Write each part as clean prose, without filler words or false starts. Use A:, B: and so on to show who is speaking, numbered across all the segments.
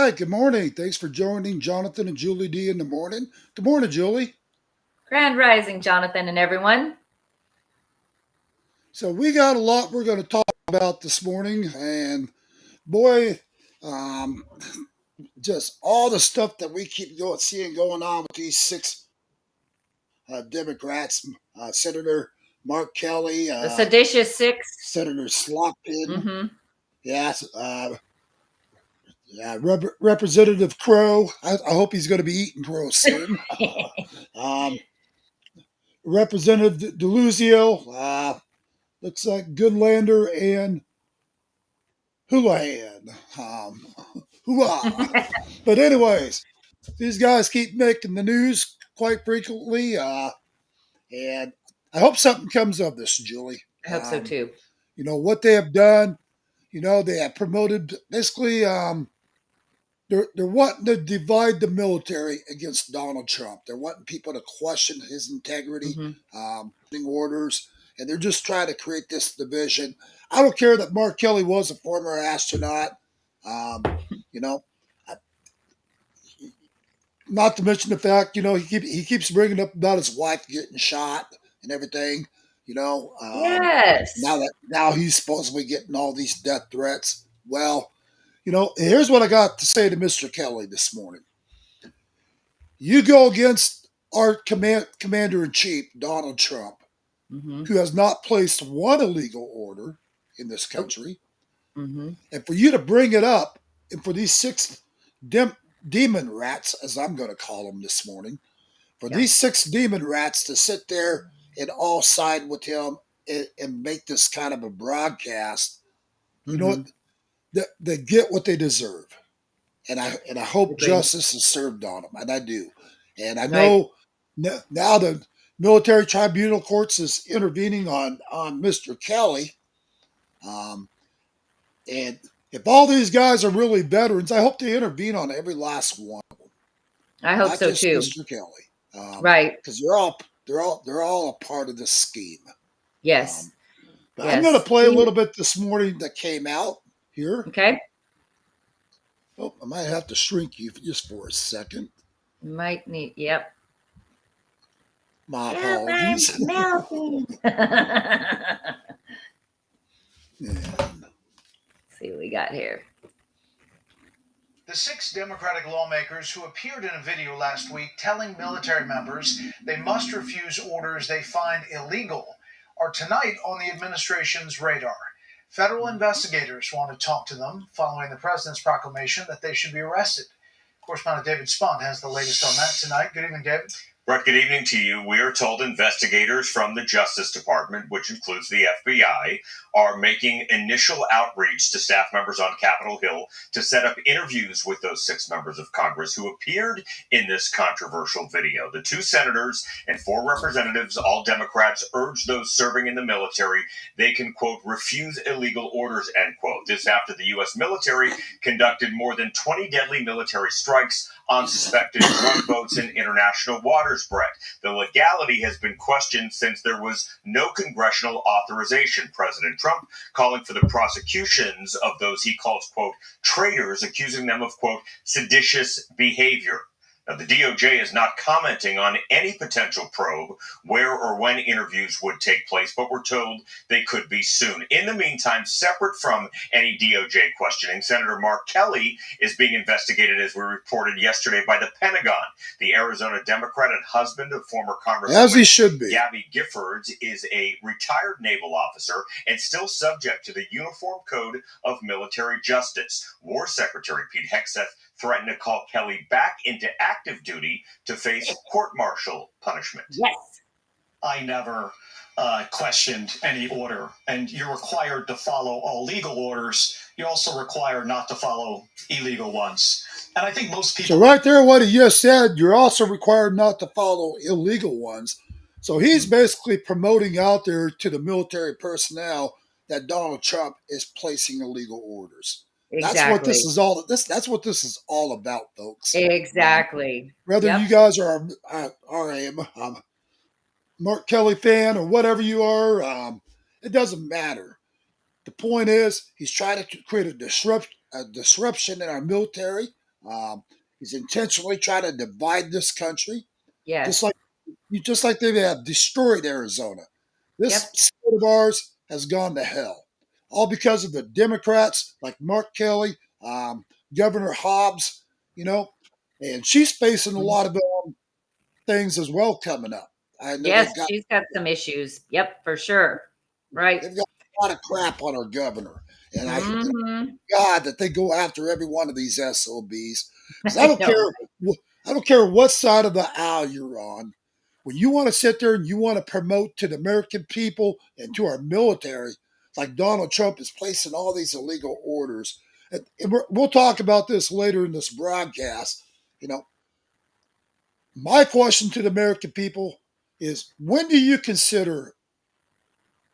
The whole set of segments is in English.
A: Hi, good morning. Thanks for joining Jonathan and Julie D in the morning. Good morning, Julie.
B: Grand Rising, Jonathan and everyone.
A: So we got a lot we're going to talk about this morning, and boy, um, just all the stuff that we keep seeing going on with these six Democrats, Senator Mark Kelly,
B: The seditious six.
A: Senator Slotkin,
B: Mm-hmm.
A: yes, Representative Crow. I hope he's going to be eating crow soon. um, Representative DeLuzio. Looks like Goodlander and Houlihan. Hooah! But anyways, these guys keep making the news quite frequently, and I hope something comes of this, Julie.
B: I hope so too.
A: What they have done. They have promoted basically. They're wanting to divide the military against Donald Trump. They're wanting people to question his integrity,
B: Mm-hmm.
A: orders, and they're just trying to create this division. I don't care that Mark Kelly was a former astronaut. Um, you know, Not to mention the fact, he keeps bringing up about his wife getting shot and everything.
B: Yes.
A: Now he's supposedly getting all these death threats. Well, here's what I got to say to Mr. Kelly this morning. You go against our commander in chief, Donald Trump,
B: Mm-hmm.
A: who has not placed one illegal order in this country,
B: Mm-hmm.
A: and for you to bring it up, and for these six demon rats, as I'm going to call them this morning, for
B: Yeah.
A: these six demon rats to sit there and all side with him and make this kind of a broadcast, you know
B: Mm-hmm.
A: what? They get what they deserve. And I hope
B: Agree.
A: justice is served on them, and I do. And I
B: Right.
A: know now the military tribunal courts is intervening on Mr. Kelly, um, and if all these guys are really veterans, I hope they intervene on every last one,
B: I hope
A: not
B: so
A: just
B: too.
A: Mr. Kelly,
B: Right.
A: because they're all a part of this scheme.
B: Yes.
A: Um, but I'm going to
B: Yes.
A: play a little bit this morning that came out here.
B: Okay.
A: Oh, I might have to shrink you just for a second.
B: Might need. Yep.
A: My
B: Help, I'm
A: apologies.
B: melting.
A: And
B: See what we got here.
C: The six Democratic lawmakers who appeared in a video last week telling military members they must refuse orders they find illegal are tonight on the administration's radar. Federal investigators want to talk to them following the president's proclamation that they should be arrested. Correspondent David Spunt has the latest on that tonight. Good evening, David.
D: Brett, good evening to you. We are told investigators from the Justice Department, which includes the FBI, are making initial outreach to staff members on Capitol Hill to set up interviews with those six members of Congress who appeared in this controversial video. The two senators and four representatives, all Democrats, urged those serving in the military they can, quote, refuse illegal orders, end quote. This after the U.S. military conducted more than 20 deadly military strikes on suspected drug boats in international waters, Brett. The legality has been questioned since there was no congressional authorization. President Trump calling for the prosecutions of those he calls, quote, traitors, accusing them of, quote, seditious behavior. Now, the DOJ is not commenting on any potential probe, where or when interviews would take place, but we're told they could be soon. In the meantime, separate from any DOJ questioning, Senator Mark Kelly is being investigated, as we reported yesterday, by the Pentagon. The Arizona Democrat and husband of former Congresswoman
A: as he should be.
D: Gabby Giffords is a retired naval officer and still subject to the Uniform Code of Military Justice. War Secretary Pete Hegseth threatened to call Kelly back into active duty to face court-martial punishment.
B: Yes.
E: I never questioned any order, and you're required to follow all legal orders. You're also required not to follow illegal ones. And I think most people...
A: So right there, what he just said, you're also required not to follow illegal ones. So he's basically promoting out there to the military personnel that Donald Trump is placing illegal orders. That's what this
B: Exactly.
A: is all. That's what this is all about, folks.
B: Exactly.
A: Whether
B: Yep.
A: you guys are a Mark Kelly fan or whatever you are, it doesn't matter. The point is, he's trying to create a disruption in our military. He's intentionally trying to divide this country, just
B: Yes.
A: like they have destroyed Arizona. This
B: Yep.
A: state of ours has gone to hell, all because of the Democrats like Mark Kelly, Governor Hobbs, you know, and she's facing a
B: Mhm.
A: lot of things as well coming up. I know
B: Yes, she's got some issues. Yep, for sure. Right.
A: they've got a lot of crap on our governor, and
B: Mhm.
A: God that they go after every one of these SOBs. Because
B: I know.
A: I don't care what side of the aisle you're on. When you want to sit there and you want to promote to the American people and to our military, like Donald Trump is placing all these illegal orders. And we'll talk about this later in this broadcast. You know, my question to the American people is: when do you consider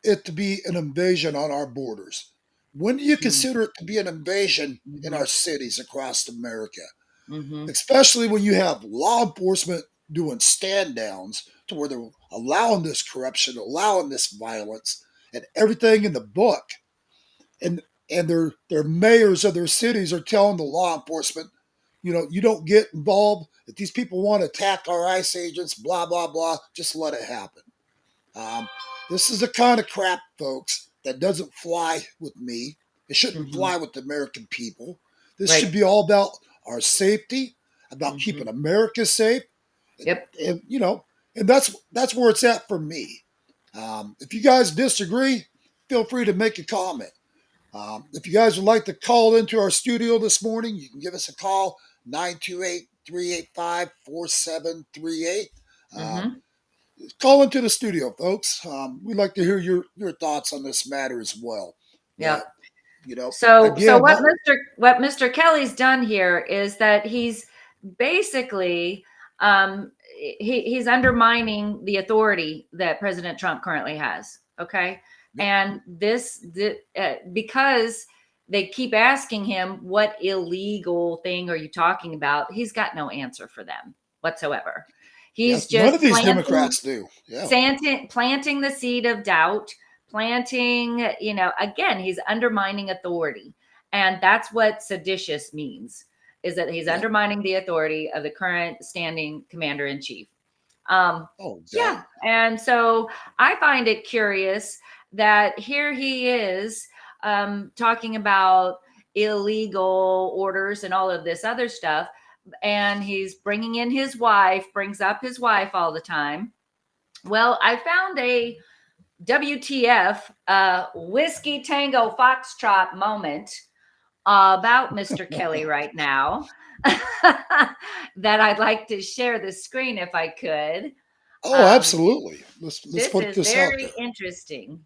A: it to be an invasion on our borders? When do you consider it to be an invasion in our
B: Mhm.
A: cities across America?
B: Mhm.
A: Especially when you have law enforcement doing stand downs to where they're allowing this corruption, allowing this violence, and everything in the book. And their mayors of their cities are telling the law enforcement, you don't get involved. If these people want to attack our ICE agents, blah blah blah, just let it happen. Um, this is the kind of crap, folks, that doesn't fly with me. It shouldn't
B: Mhm.
A: fly with the American people. This should
B: Right.
A: be all about our safety, about keeping
B: Mhm.
A: America safe,
B: Yep.
A: and and that's where it's at for me. If you guys disagree, feel free to make a comment. If you guys would like to call into our studio this morning, you can give us a call 928-385-4738.
B: Mhm.
A: Call into the studio, folks. We'd like to hear your thoughts on this matter as well. But
B: Yep. So
A: again,
B: what Mr. Kelly's done here is that he's basically he's undermining the authority that President Trump currently has. Okay, and because they keep asking him what illegal thing are you talking about, he's got no answer for them whatsoever. He's
A: yes, none of
B: just
A: these Democrats do. Yeah,
B: planting the seed of doubt, planting, again, he's undermining authority. And that's what seditious means, is that he's
A: yep.
B: undermining the authority of the current standing commander in chief. Um,
A: Oh,
B: yeah.
A: exactly.
B: And so I find it curious that here he is talking about illegal orders and all of this other stuff. And he's bringing in his wife, brings up his wife all the time. Well, I found a WTF Whiskey Tango Foxtrot moment about Mr. Kelly right now that I'd like to share the screen if I could.
A: Oh,
B: Um,
A: absolutely. Let's
B: this
A: put
B: is
A: this out
B: very
A: there.
B: interesting.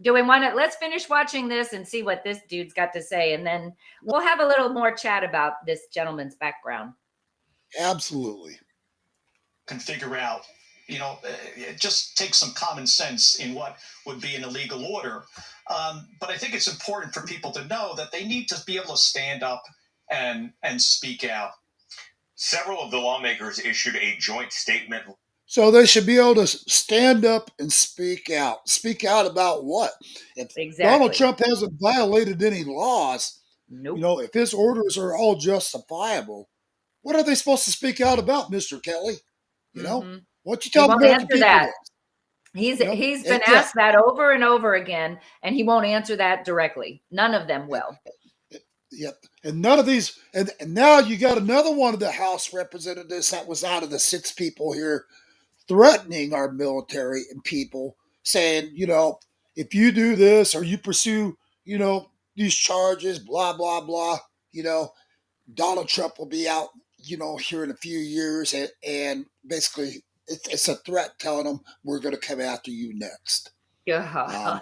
B: Do we want to? Let's finish watching this and see what this dude's got to say, and then we'll have a little more chat about this gentleman's background.
A: Absolutely.
E: Can figure out, just take some common sense in what would be an illegal order. But I think it's important for people to know that they need to be able to stand up and speak out.
D: Several of the lawmakers issued a joint statement.
A: So they should be able to stand up and speak out. Speak out about what? If Donald
B: Exactly.
A: Trump hasn't violated any laws,
B: Nope.
A: if his orders are all justifiable, what are they supposed to speak out about, Mr. Kelly? You know,
B: Mm-hmm.
A: why don't you
B: He
A: tell the
B: won't
A: American
B: answer
A: people
B: that.
A: this?
B: He's been
A: And yeah,
B: asked that over and over again, and he won't answer that directly. None of them will.
A: yep. And none of these, and now you got another one of the House representatives that was out of the six people here threatening our military and people, saying, if you do this or you pursue, these charges, blah, blah, blah, you know, Donald Trump will be out, here in a few years. And basically, it's a threat telling them we're going to come after you next. Um,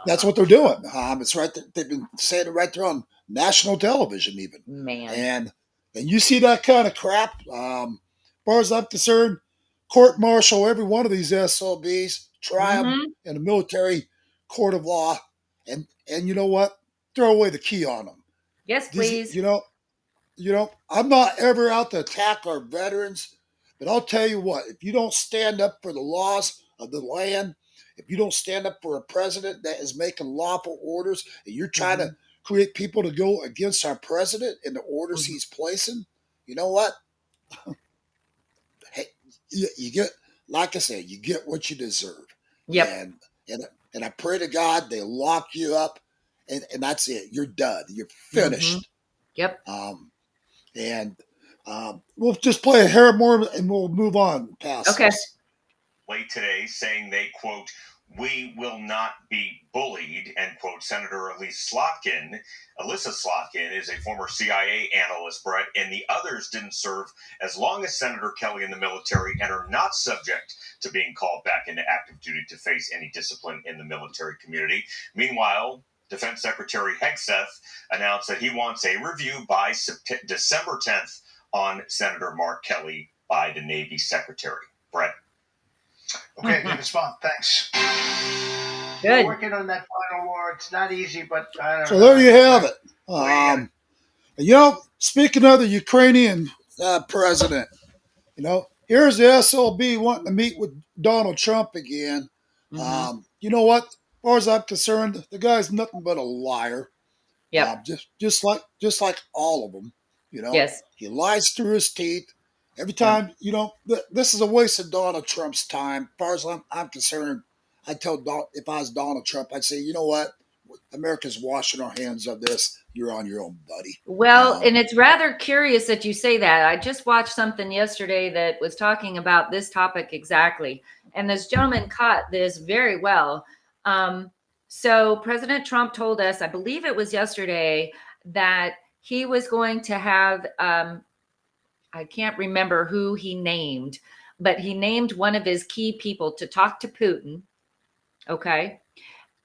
A: that's what they're doing. It's right. They've been saying it right there on national television, even.
B: Man.
A: And you see that kind of crap. As far as I'm concerned, court martial every one of these SOBs, try them
B: Mm-hmm.
A: in a military court of law, and you know what? Throw away the key on them.
B: Yes,
A: These,
B: please.
A: I'm not ever out to attack our veterans, but I'll tell you what: if you don't stand up for the laws of the land, if you don't stand up for a president that is making lawful orders, and you're trying
B: Mm-hmm.
A: to create people to go against our president and the orders he's placing, you know what? Hey, you get, like I said, you get what you deserve.
B: Yep.
A: And I pray to God they lock you up, and that's it. You're done. You're finished.
B: Yep.
A: And we'll just play a hair more, and we'll move on past
B: Okay.
A: this.
D: Late today, saying they, quote, "We will not be bullied," end quote. Senator Alyssa Slotkin is a former CIA analyst, Brett, and the others didn't serve as long as Senator Kelly in the military and are not subject to being called back into active duty to face any discipline in the military community. Meanwhile, Defense Secretary Hegseth announced that he wants a review by December 10th on Senator Mark Kelly by the Navy Secretary. Brett.
C: Okay, David Spahn, thanks.
B: Good.
F: We're working on that final war. It's not easy, but I don't know.
A: So there you have it. You know, speaking of the Ukrainian president, you know, here's the SLB wanting to meet with Donald Trump again. You know what? As far as I'm concerned, the guy's nothing but a liar.
B: Yep.
A: Just like all of them. You know,
B: Yes.
A: He lies through his teeth every time. You know, this is a waste of Donald Trump's time. As far as I'm concerned, I'd tell if I was Donald Trump, I'd say, you know what? America's washing our hands of this. You're on your own, buddy.
B: Well, and it's rather curious that you say that. I just watched something yesterday that was talking about this topic exactly. And this gentleman caught this very well. So President Trump told us, I believe it was yesterday, that he was going to have, I can't remember who he named, but he named one of his key people to talk to Putin. Okay.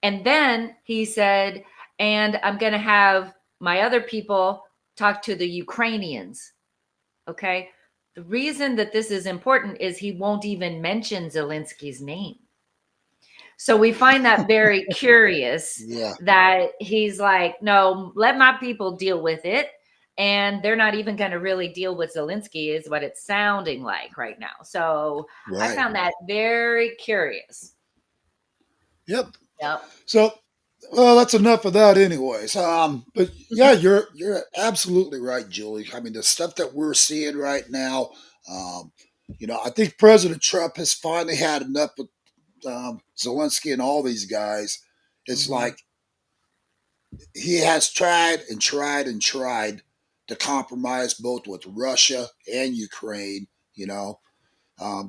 B: And then he said, and I'm going to have my other people talk to the Ukrainians. Okay. The reason that this is important is he won't even mention Zelensky's name. So we find that very curious that he's like, no, let my people deal with it. And they're not even going to really deal with Zelensky is what it's sounding like right now. So I found that very curious.
A: Yep.
B: Yep.
A: So, well, that's enough of that anyways. But yeah, you're absolutely right, Julie. I mean, the stuff that we're seeing right now, you know, I think President Trump has finally had enough with Zelensky and all these guys. It's like he has tried and tried and tried to compromise both with Russia and Ukraine, you know.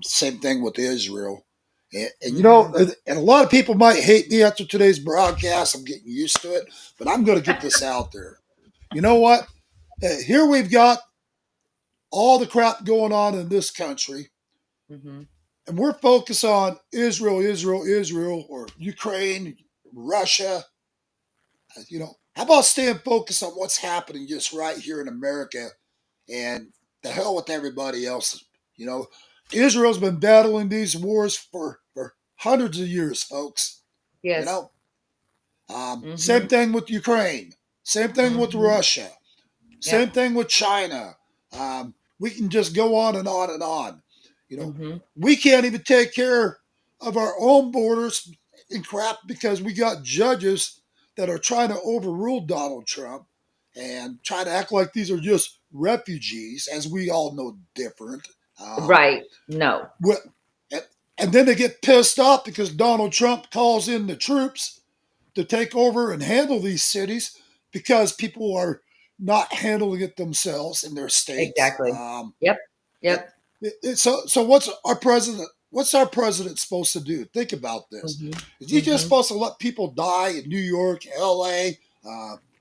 A: Same thing with Israel. And you know, and a lot of people might hate me after today's broadcast. I'm getting used to it, but I'm going to get this out there. You know what? Here we've got all the crap going on in this country, and we're focused on Israel, or Ukraine, Russia. You know, how about staying focused on what's happening just right here in America, and the hell with everybody else? You know, Israel's been battling these wars for hundreds of years, folks.
B: Yes.
A: You know, same thing with Ukraine. Same thing with Russia. Same thing with China. We can just go on and on and on. You know, we can't even take care of our own borders and crap because we got judges that are trying to overrule Donald Trump and try to act like these are just refugees, as we all know different.
B: Right. No.
A: And then they get pissed off because Donald Trump calls in the troops to take over and handle these cities because people are not handling it themselves in their states.
B: Exactly. Yep.
A: So what's our president supposed to do? Think about this. Is he just supposed to let people die in New York, LA,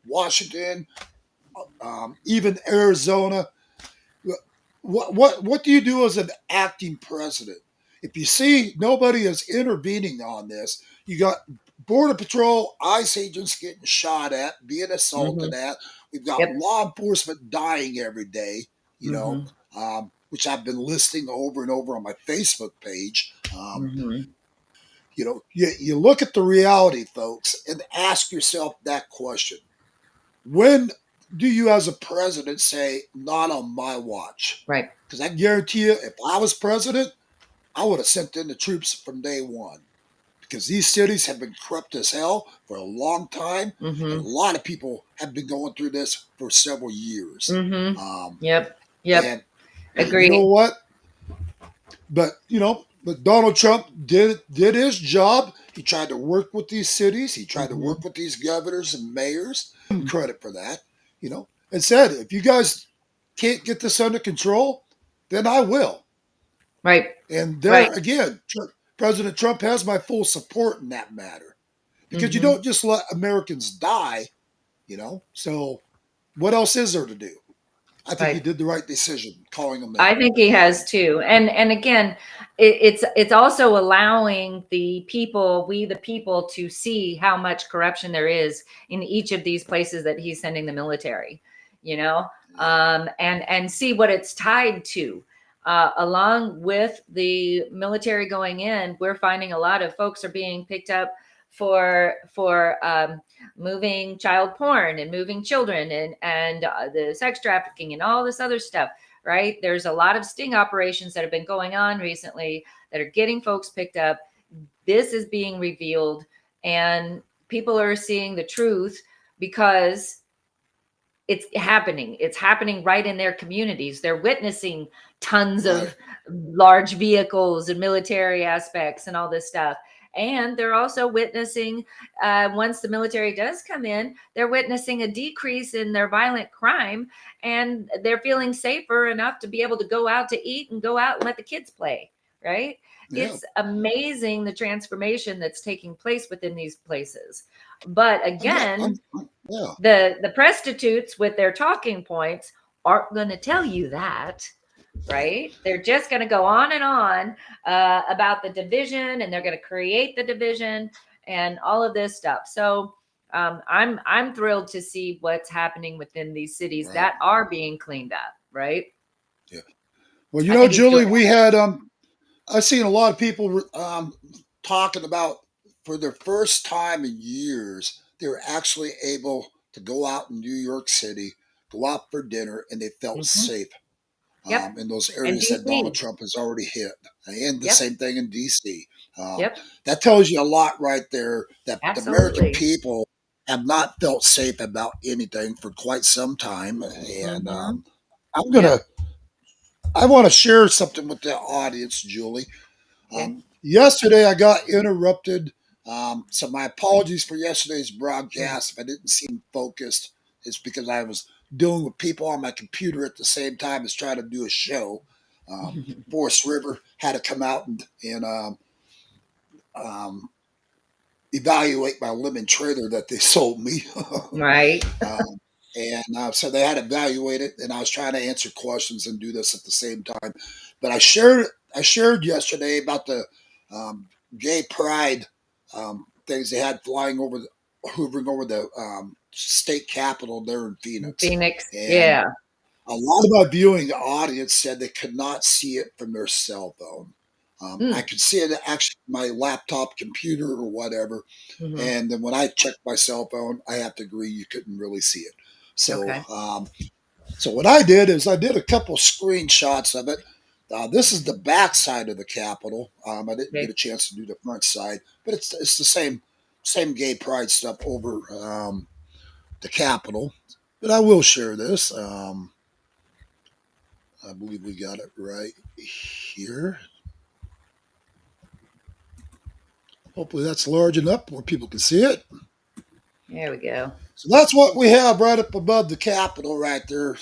A: Washington, even Arizona? What do you do as an acting president? If you see nobody is intervening on this, you got Border Patrol, ICE agents getting shot at, being assaulted at. We've got law enforcement dying every day, you know, which I've been listing over and over on my Facebook page. You know, you look at the reality, folks, and ask yourself that question. When do you as a president say, not on my watch?
B: Right.
A: Because I guarantee you, if I was president, I would have sent in the troops from day one. because these cities have been corrupt as hell for a long time.
B: Mm-hmm.
A: And a lot of people have been going through this for several years.
B: Mm-hmm. Yep.
A: And
B: Agreed.
A: you know what? But Donald Trump did his job. He tried to work with these cities. He tried to work with these governors and mayors. Give him credit for that. And said, if you guys can't get this under control, then I will.
B: Right.
A: And there again, President Trump has my full support in that matter, because you don't just let Americans die. So what else is there to do? I think he did the right decision calling them in.
B: I think he has too. And again, it's also allowing the people, we the people, to see how much corruption there is in each of these places that he's sending the military, and see what it's tied to. Along with the military going in, we're finding a lot of folks are being picked up for moving child porn and moving children and the sex trafficking and all this other stuff, right? There's a lot of sting operations that have been going on recently that are getting folks picked up. This is being revealed, and people are seeing the truth because it's happening. It's happening right in their communities. They're witnessing tons of large vehicles and military aspects and all this stuff. And they're also witnessing, once the military does come in, they're witnessing a decrease in their violent crime, and they're feeling safer enough to be able to go out to eat and go out and let the kids play, right? Yeah. It's amazing the transformation that's taking place within these places. But again, the prostitutes with their talking points aren't going to tell you that. Right? They're just going to go on and on about the division, and they're going to create the division and all of this stuff. So I'm thrilled to see what's happening within these cities that are being cleaned up. Right?
A: Yeah. Well, Julie, we had I've seen a lot of people talking about, for their first time in years, they were actually able to go out in New York City, go out for dinner, and they felt safe. In those areas that Donald Trump has already hit. And the same thing in D.C. That tells you a lot right there, that the American people have not felt safe about anything for quite some time. And I want to share something with the audience, Julie. Yesterday I got interrupted. So my apologies for yesterday's broadcast. If I didn't seem focused, it's because I was dealing with people on my computer at the same time as trying to do a show. Forest River had to come out and evaluate my lemon trailer that they sold me.
B: Right.
A: So they had to evaluate it, and I was trying to answer questions and do this at the same time. But I shared yesterday about the gay pride things they had hovering over the state capitol there in Phoenix.
B: And
A: a lot of my viewing audience said they could not see it from their cell phone. I could see it actually my laptop computer or whatever. And then when I checked my cell phone, I have to agree you couldn't really see it. So so what I did is I did a couple screenshots of it. This is the back side of the Capitol. I didn't get a chance to do the front side, but it's the same gay pride stuff over the Capitol. But I will share this. I believe we got it right here. Hopefully that's large enough where people can see it.
B: There we go.
A: So that's what we have right up above the Capitol right there.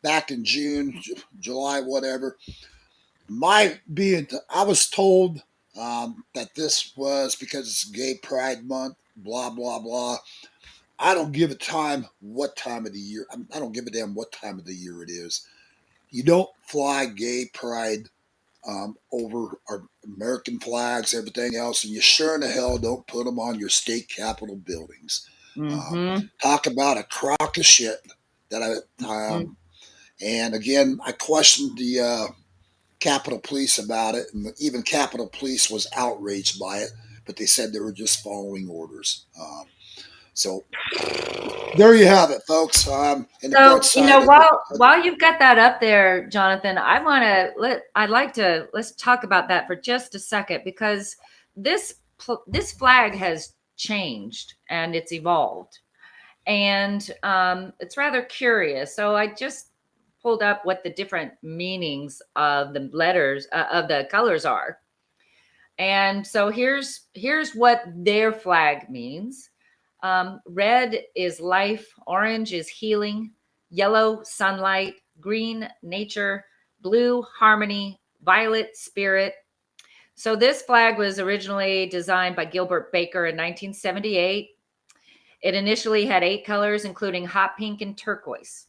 A: Back in June, July, whatever. I was told that this was because it's Gay Pride Month, blah, blah, blah. I don't give a damn what time of the year it is. You don't fly Gay Pride over our American flags, everything else, and you sure in the hell don't put them on your state capitol buildings. Talk about a crock of shit that and again, I questioned the Capitol Police about it, and even Capitol Police was outraged by it, but they said they were just following orders. So there you have it, folks.
B: While you've got that up there, Jonathan, let's talk about that for just a second, because this this flag has changed and it's evolved, and it's rather curious. So I just pulled up what the different meanings of the letters of the colors are. And so here's what their flag means. Red is life, orange is healing, yellow sunlight, green nature, blue harmony, violet spirit. So this flag was originally designed by Gilbert Baker in 1978. It initially had 8 colors, including hot pink and turquoise.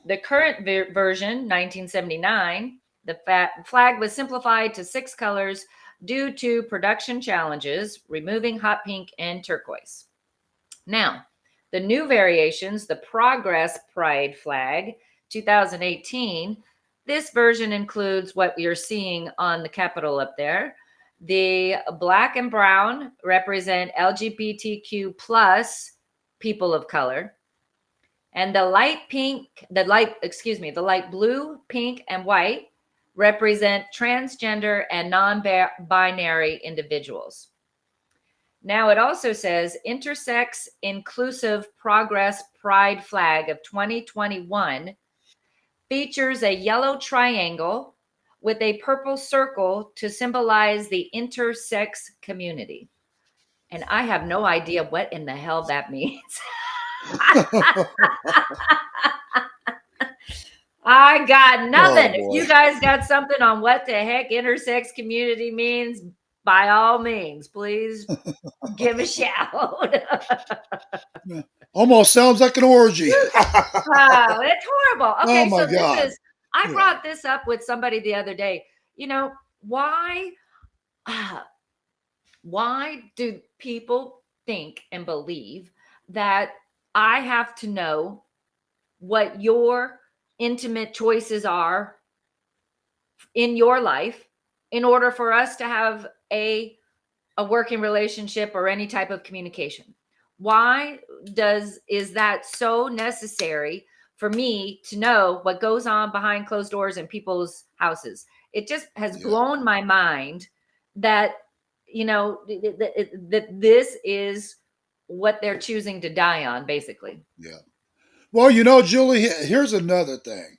B: The current version, 1979, the flag was simplified to 6 colors due to production challenges, removing hot pink and turquoise. Now, the new variations, the Progress Pride flag, 2018, this version includes what you're seeing on the Capitol up there. The black and brown represent LGBTQ plus people of color. And the light blue, pink, and white represent transgender and non-binary individuals. Now it also says intersex inclusive Progress Pride flag of 2021 features a yellow triangle with a purple circle to symbolize the intersex community. And I have no idea what in the hell that means. I got nothing. If you guys got something on what the heck intersex community means, by all means, please give a shout.
A: Almost sounds like an orgy.
B: Oh, it's horrible. Okay,
A: Oh my
B: so
A: God.
B: I brought this up with somebody the other day. You know, why do people think and believe that I have to know what your intimate choices are in your life in order for us to have a working relationship or any type of communication? Why is that so necessary for me to know what goes on behind closed doors in people's houses? It just has blown my mind that, you know, that this is what they're choosing to die on, basically.
A: Yeah. Well, you know, Julie, here's another thing.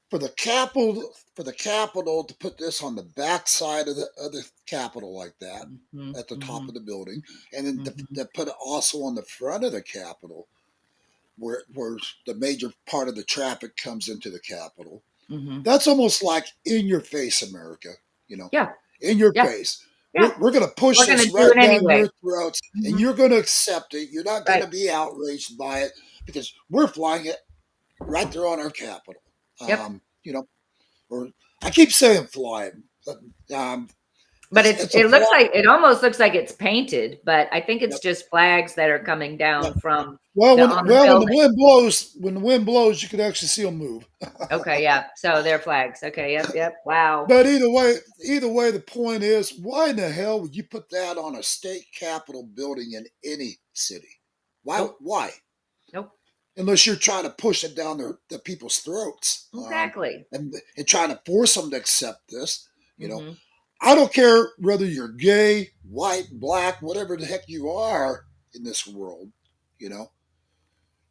A: For the Capitol to put this on the back side of the Capitol like that, at the top of the building, and then to put it also on the front of the Capitol, where the major part of the traffic comes into the Capitol. That's almost like in your face, America. You know, in your face. Yeah. We're going to push this right down your throats, and you're going to accept it. You're not going to be outraged by it because we're flying it right there on our Capitol. You know, or I keep saying flying, but
B: it almost looks like it's painted, but I think it's just flags that are coming down from.
A: When the wind blows, you can actually see them move.
B: Okay, yeah. So they're flags. Okay, yep. Wow.
A: But either way, the point is, why in the hell would you put that on a state capitol building in any city? Why?
B: Nope.
A: Why?
B: Nope.
A: Unless you're trying to push it down the people's throats.
B: Exactly.
A: And trying to force them to accept this. You know, I don't care whether you're gay, white, black, whatever the heck you are in this world, you know.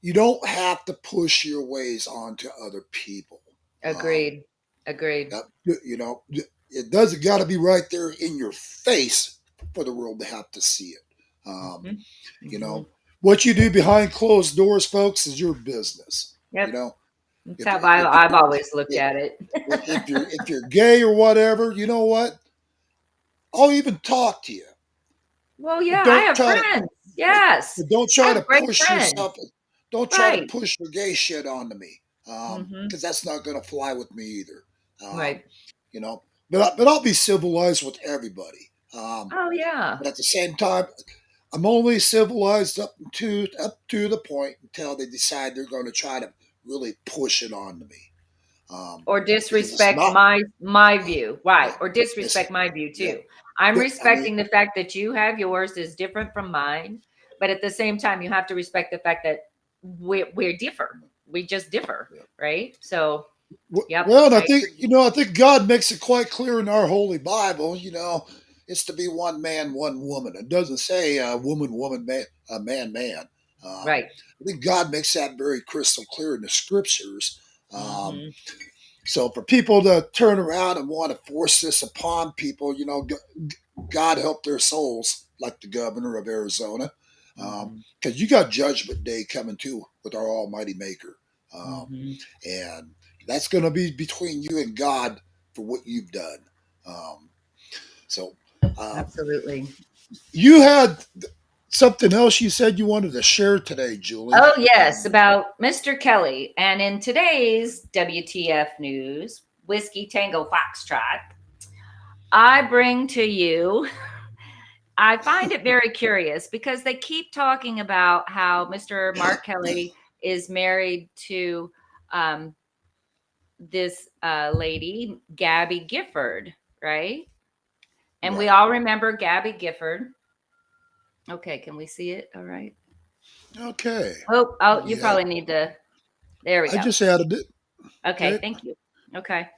A: You don't have to push your ways onto other people.
B: Agreed.
A: You know, it doesn't got to be right there in your face for the world to have to see it. You know, what you do behind closed doors, folks, is your business.
B: Yep.
A: You know,
B: that's how I've always looked at it.
A: if you're gay or whatever, you know what? I'll even talk to you.
B: Well, yeah, I have friends. Yes.
A: But don't try to push yourself. Don't try to push your gay shit onto me, because that's not going to fly with me either.
B: Right.
A: You know, but I'll be civilized with everybody.
B: Oh yeah.
A: But at the same time, I'm only civilized up to the point until they decide they're going to try to really push it onto me.
B: Or disrespect my view, right? Or disrespect my view too. Yeah. I'm respecting the fact that you have yours is different from mine, but at the same time, you have to respect the fact that we're different. We just differ, right? So,
A: well, and I think God makes it quite clear in our Holy Bible. You know, it's to be one man, one woman. It doesn't say woman, woman, man, man, man.
B: Right.
A: I think God makes that very crystal clear in the scriptures.
B: Mm-hmm.
A: So for people to turn around and want to force this upon people, God help their souls, like the governor of Arizona,
B: Mm-hmm.
A: because you got Judgment Day coming too with our Almighty Maker,
B: Mm-hmm.
A: and that's going to be between you and God for what you've done. Um, so
B: Absolutely.
A: you had something else you said you wanted to share today, Julie.
B: Oh, yes, about Mr. Kelly. And in today's WTF news, Whiskey Tango Foxtrot, I bring to you, I find it very curious because they keep talking about how Mr. Mark Kelly is married to this lady, Gabby Gifford, right? And we
A: Right.
B: all remember Gabby Gifford. Okay, can we see it? All right.
A: Okay.
B: Oh, you
A: Yeah.
B: probably need to. There we
A: I
B: go.
A: just added it.
B: Okay,
A: Okay.
B: thank you. Okay.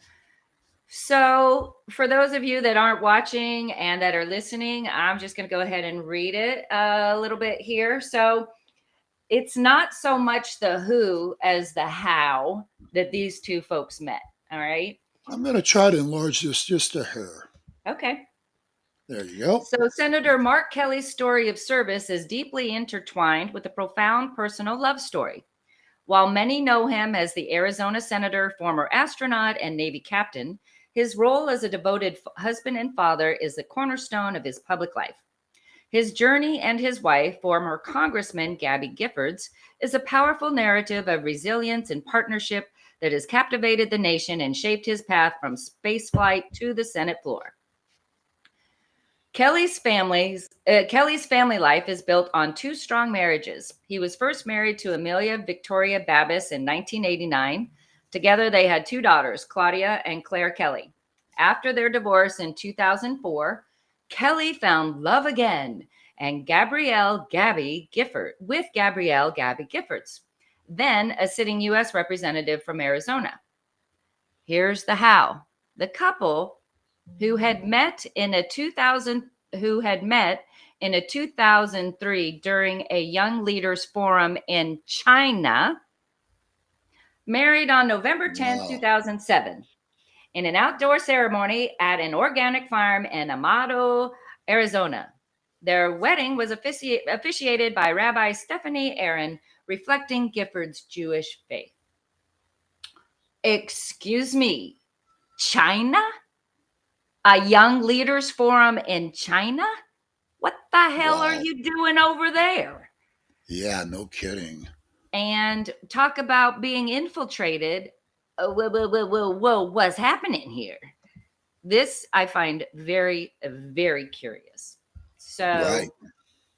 B: So, for those of you that aren't watching and that are listening, I'm just going to go ahead and read it a little bit here. So, it's not so much the who as the how that these two folks met. All right.
A: I'm going to try to enlarge this just a hair.
B: Okay.
A: There you go.
B: So, Senator Mark Kelly's story of service is deeply intertwined with a profound personal love story. While many know him as the Arizona senator, former astronaut, and Navy captain, his role as a devoted husband and father is the cornerstone of his public life. His journey and his wife, former Congressman Gabby Giffords, is a powerful narrative of resilience and partnership that has captivated the nation and shaped his path from spaceflight to the Senate floor. Kelly's family life is built on two strong marriages. He was first married to Amelia Victoria Babis in 1989. Together, they had two daughters, Claudia and Claire Kelly. After their divorce in 2004, Kelly found love again and Gabrielle Gabby Giffords, then a sitting U.S. representative from Arizona. Here's the how. The couple who had met in a 2003 during a Young Leaders Forum in China, married on November 10th,
A: Wow.
B: 2007, in an outdoor ceremony at an organic farm in Amado, Arizona. Their wedding was officiated by Rabbi Stephanie Aaron, reflecting Gifford's Jewish faith. Excuse me, China? A Young Leaders Forum in China? What the hell are
A: Wow.
B: you doing over there?
A: Yeah, no kidding.
B: And talk about being infiltrated. Whoa, what's happening here? This I find very, very curious. So,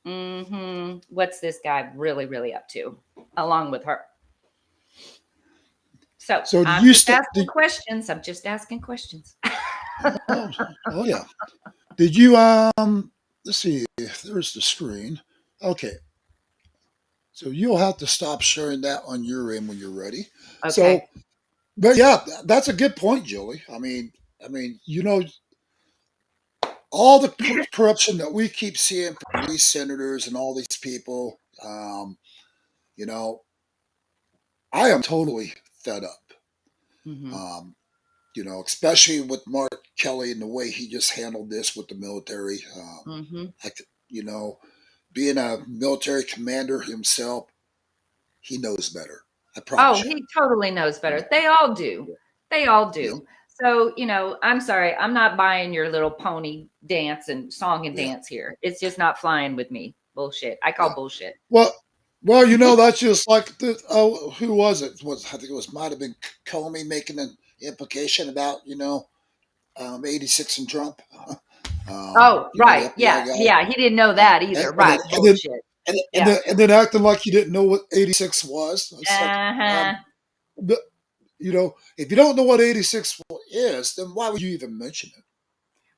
A: Right.
B: what's this guy really, really up to, along with her? So
A: So do
B: I'm
A: you
B: just asking questions.
A: oh, oh yeah. Did you let's see, there's the screen. Okay. So you'll have to stop sharing that on your end when you're ready.
B: Okay.
A: So but yeah, that's a good point, Julie. All the corruption that we keep seeing from these senators and all these people, you know, I am totally fed up.
B: Mm-hmm.
A: Especially with Mark Kelly and the way he just handled this with the military.
B: Mm-hmm.
A: I, you know, being a military commander himself, he knows better. I
B: Oh,
A: promise you.
B: he totally knows
A: You
B: better.
A: know,
B: They all do.
A: yeah,
B: They all
A: yeah,
B: do. So, I'm sorry. I'm not buying your little pony dance and song and
A: yeah,
B: dance here. It's just not flying with me. Bullshit. I call
A: yeah.
B: bullshit.
A: Well, that's just like who was it? I think it might have been Comey making an implication about 86 and Trump.
B: Oh,
A: The
B: right.
A: FBI
B: Yeah.
A: guy,
B: Yeah. He didn't know
A: uh,
B: that
A: and,
B: either.
A: and then
B: Right.
A: and then
B: Bullshit.
A: and
B: Yeah.
A: then and then acting like he didn't know what 86 was. It's like,
B: Uh-huh.
A: but, if you don't know what 86 is, then why would you even mention it?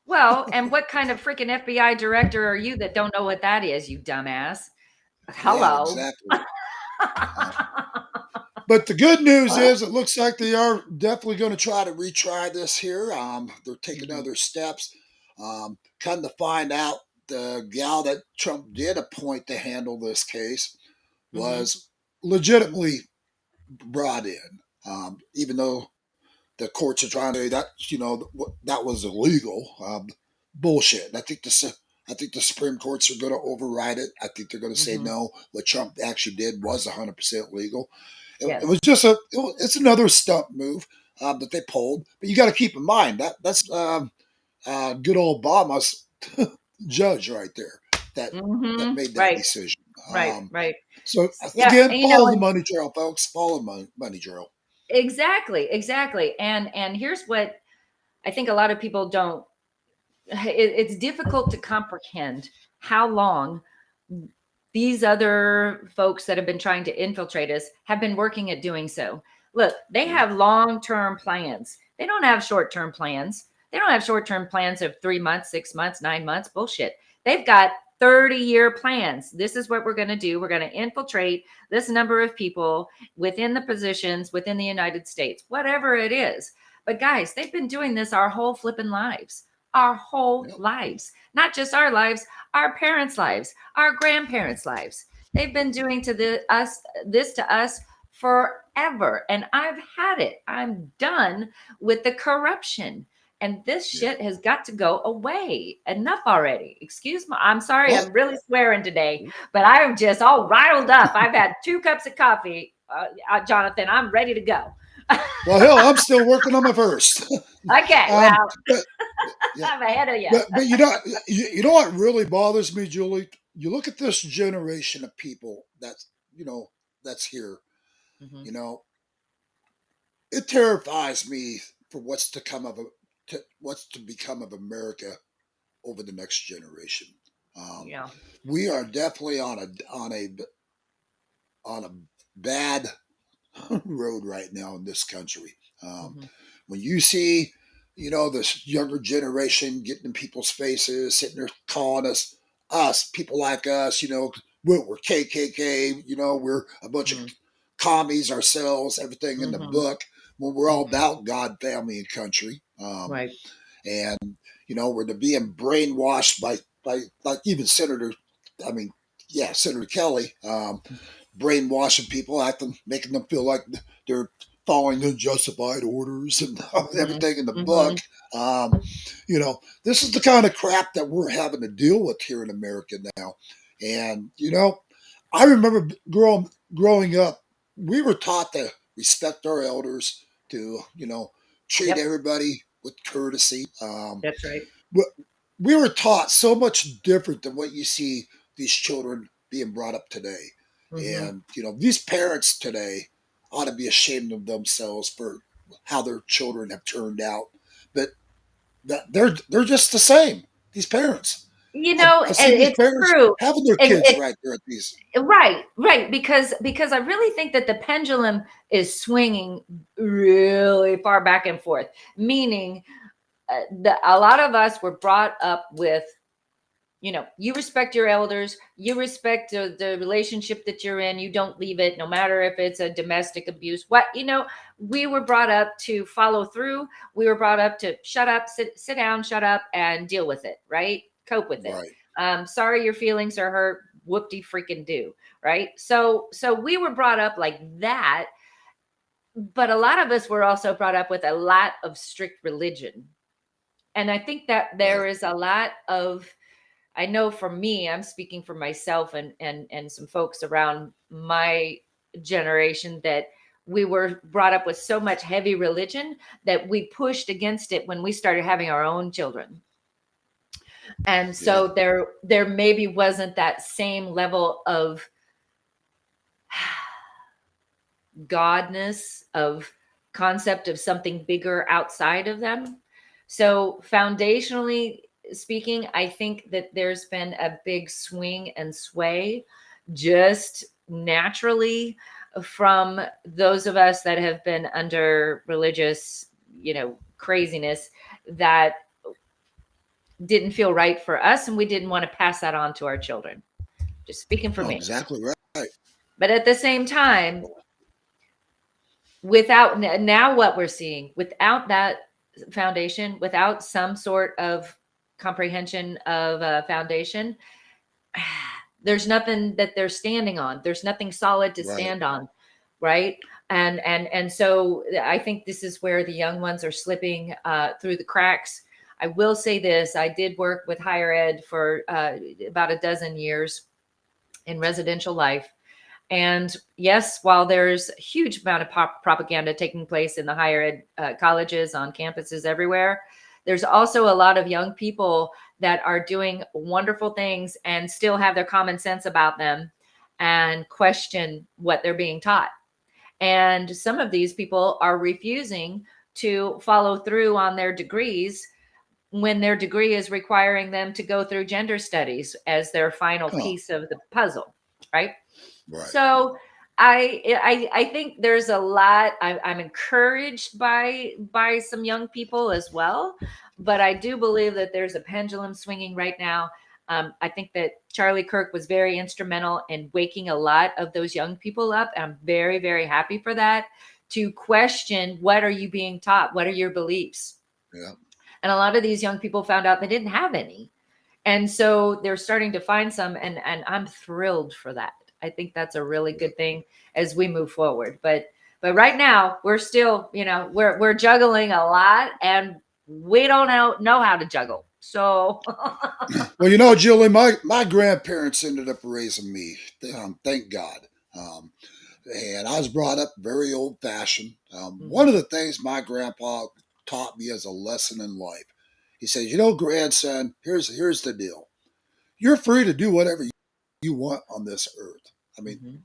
B: Well, and what kind of freaking FBI director are you that don't know what that is, you dumbass?
A: Yeah,
B: Hello.
A: exactly. But the good news is it looks like they are definitely going to try to retry this here. They're taking
B: Mhm.
A: other steps. Come to find out, the gal that Trump did appoint to handle this case was legitimately brought in, even though the courts are trying to say that that was illegal. Bullshit. And I think the Supreme Courts are going to override it. I think they're going to say no. What Trump actually did was 100% legal. It was just it's another stunt move that they pulled. But you got to keep in mind that's good old Obama's judge right there that made that decision.
B: Right.
A: So
B: Yeah,
A: again,
B: and,
A: follow the money trail, folks. Follow the money trail.
B: Exactly. And here's what I think a lot of people don't. It's difficult to comprehend how long these other folks that have been trying to infiltrate us have been working at doing so. Look, they have long-term plans. They don't have short-term plans. They don't have short-term plans of 3 months, 6 months, 9 months. Bullshit. They've got 30-year plans. This is what we're going to do. We're going to infiltrate this number of people within the positions within the United States, whatever it is. But guys, they've been doing this our whole flipping lives, our whole lives, not just our lives, our parents' lives, our grandparents' lives. They've been doing this to us forever. And I've had it. I'm done with the corruption. And this shit has got to go away. Enough already. Excuse me. I'm sorry. I'm really swearing today, but I'm just all riled up. I've had 2 cups of coffee, Jonathan. I'm ready to go.
A: Well, hell, I'm still working on my first.
B: Okay. Well, I'm ahead of you.
A: But you know what really bothers me, Julie? You look at this generation of people that's here. It terrifies me for what's to become of America over the next generation. We are definitely on a bad road right now in this country. When you see, this younger generation getting in people's faces, sitting there calling us people like us, we're KKK, we're a bunch of commies ourselves, everything in the book, when we're all about God, family, and country. And, we're being brainwashed by like even Senator Kelly, brainwashing people, making them feel like they're following the justified orders and everything in the book. This is the kind of crap that we're having to deal with here in America now. And, I remember growing up, we were taught to respect our elders, to, treat everybody with courtesy.
B: That's right.
A: We were taught so much different than what you see these children being brought up today. And, these parents today ought to be ashamed of themselves for how their children have turned out. But they're just the same, these parents. I see these
B: it's
A: parents
B: true.
A: having their kids right there at these.
B: Right. Because I really think that the pendulum is swinging really far back and forth, meaning a lot of us were brought up with, you respect your elders, you respect the relationship that you're in, you don't leave it, no matter if it's a domestic abuse. We were brought up to follow through. We were brought up to shut up, sit down, shut up, and deal with it, right? Cope with it.
A: Right.
B: Sorry your feelings are hurt, whoop-de freaking do, right? So we were brought up like that, but a lot of us were also brought up with a lot of strict religion. And I think that there is a lot of, I know for me, I'm speaking for myself and some folks around my generation, that we were brought up with so much heavy religion that we pushed against it when we started having our own children. And so there maybe wasn't that same level of godness, of concept of something bigger outside of them. So foundationally speaking, I think that there's been a big swing and sway just naturally from those of us that have been under religious, craziness that didn't feel right for us, and we didn't want to pass that on to our children. Just speaking for me.
A: Exactly right.
B: But at the same time, without now what we're seeing, without that foundation, without some sort of comprehension of a foundation, there's nothing that they're standing on. There's nothing solid to
A: Right.
B: stand on, right? And so I think this is where the young ones are slipping through the cracks. I will say this: I did work with higher ed for about a dozen years in residential life. And yes, while there's a huge amount of propaganda taking place in the higher ed colleges, on campuses everywhere, there's also a lot of young people that are doing wonderful things and still have their common sense about them and question what they're being taught. And some of these people are refusing to follow through on their degrees when their degree is requiring them to go through gender studies as their final piece of the puzzle, right?
A: Right.
B: So I think there's a lot. I'm encouraged by some young people as well, but I do believe that there's a pendulum swinging right now. I think that Charlie Kirk was very instrumental in waking a lot of those young people up. And I'm very, very happy for that, to question, what are you being taught? What are your beliefs?
A: Yeah.
B: And a lot of these young people found out they didn't have any. And so they're starting to find some, and I'm thrilled for that. I think that's a really good thing as we move forward. But right now we're still, we're juggling a lot, and we don't know how to juggle. So
A: Well, Julie, my grandparents ended up raising me. Thank God. And I was brought up very old fashioned. One of the things my grandpa taught me as a lesson in life, he says, grandson, here's the deal. You're free to do whatever you want on this earth. I mean,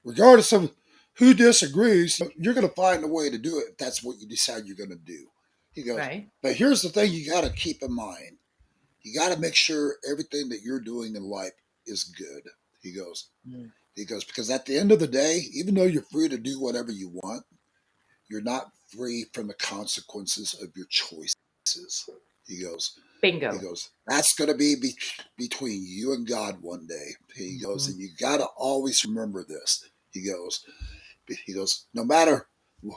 A: regardless of who disagrees, you're going to find a way to do it if that's what you decide you're going to do. He goes,
B: right.
A: But here's the thing you got to keep in mind. You got to make sure everything that you're doing in life is good. He goes, because at the end of the day, even though you're free to do whatever you want, you're not free from the consequences of your choices. He goes,
B: Bingo.
A: He goes, that's going to be between you and God one day. He goes, and you got to always remember this. He goes, no matter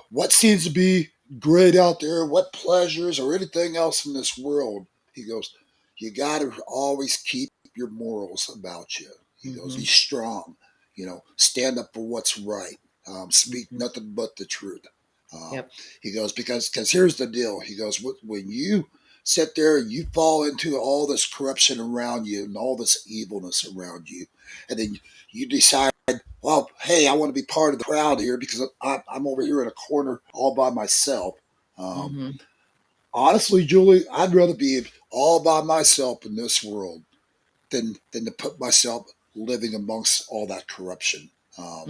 A: what seems to be great out there, what pleasures or anything else in this world, he goes, you got to always keep your morals about you. He goes, be strong, stand up for what's right. Speak nothing but the truth. He goes, because here's the deal. He goes, when you sit there and you fall into all this corruption around you and all this evilness around you, and then you decide, well, hey, I want to be part of the crowd here because I'm over here in a corner all by myself. Honestly, Julie, I'd rather be all by myself in this world than to put myself living amongst all that corruption. I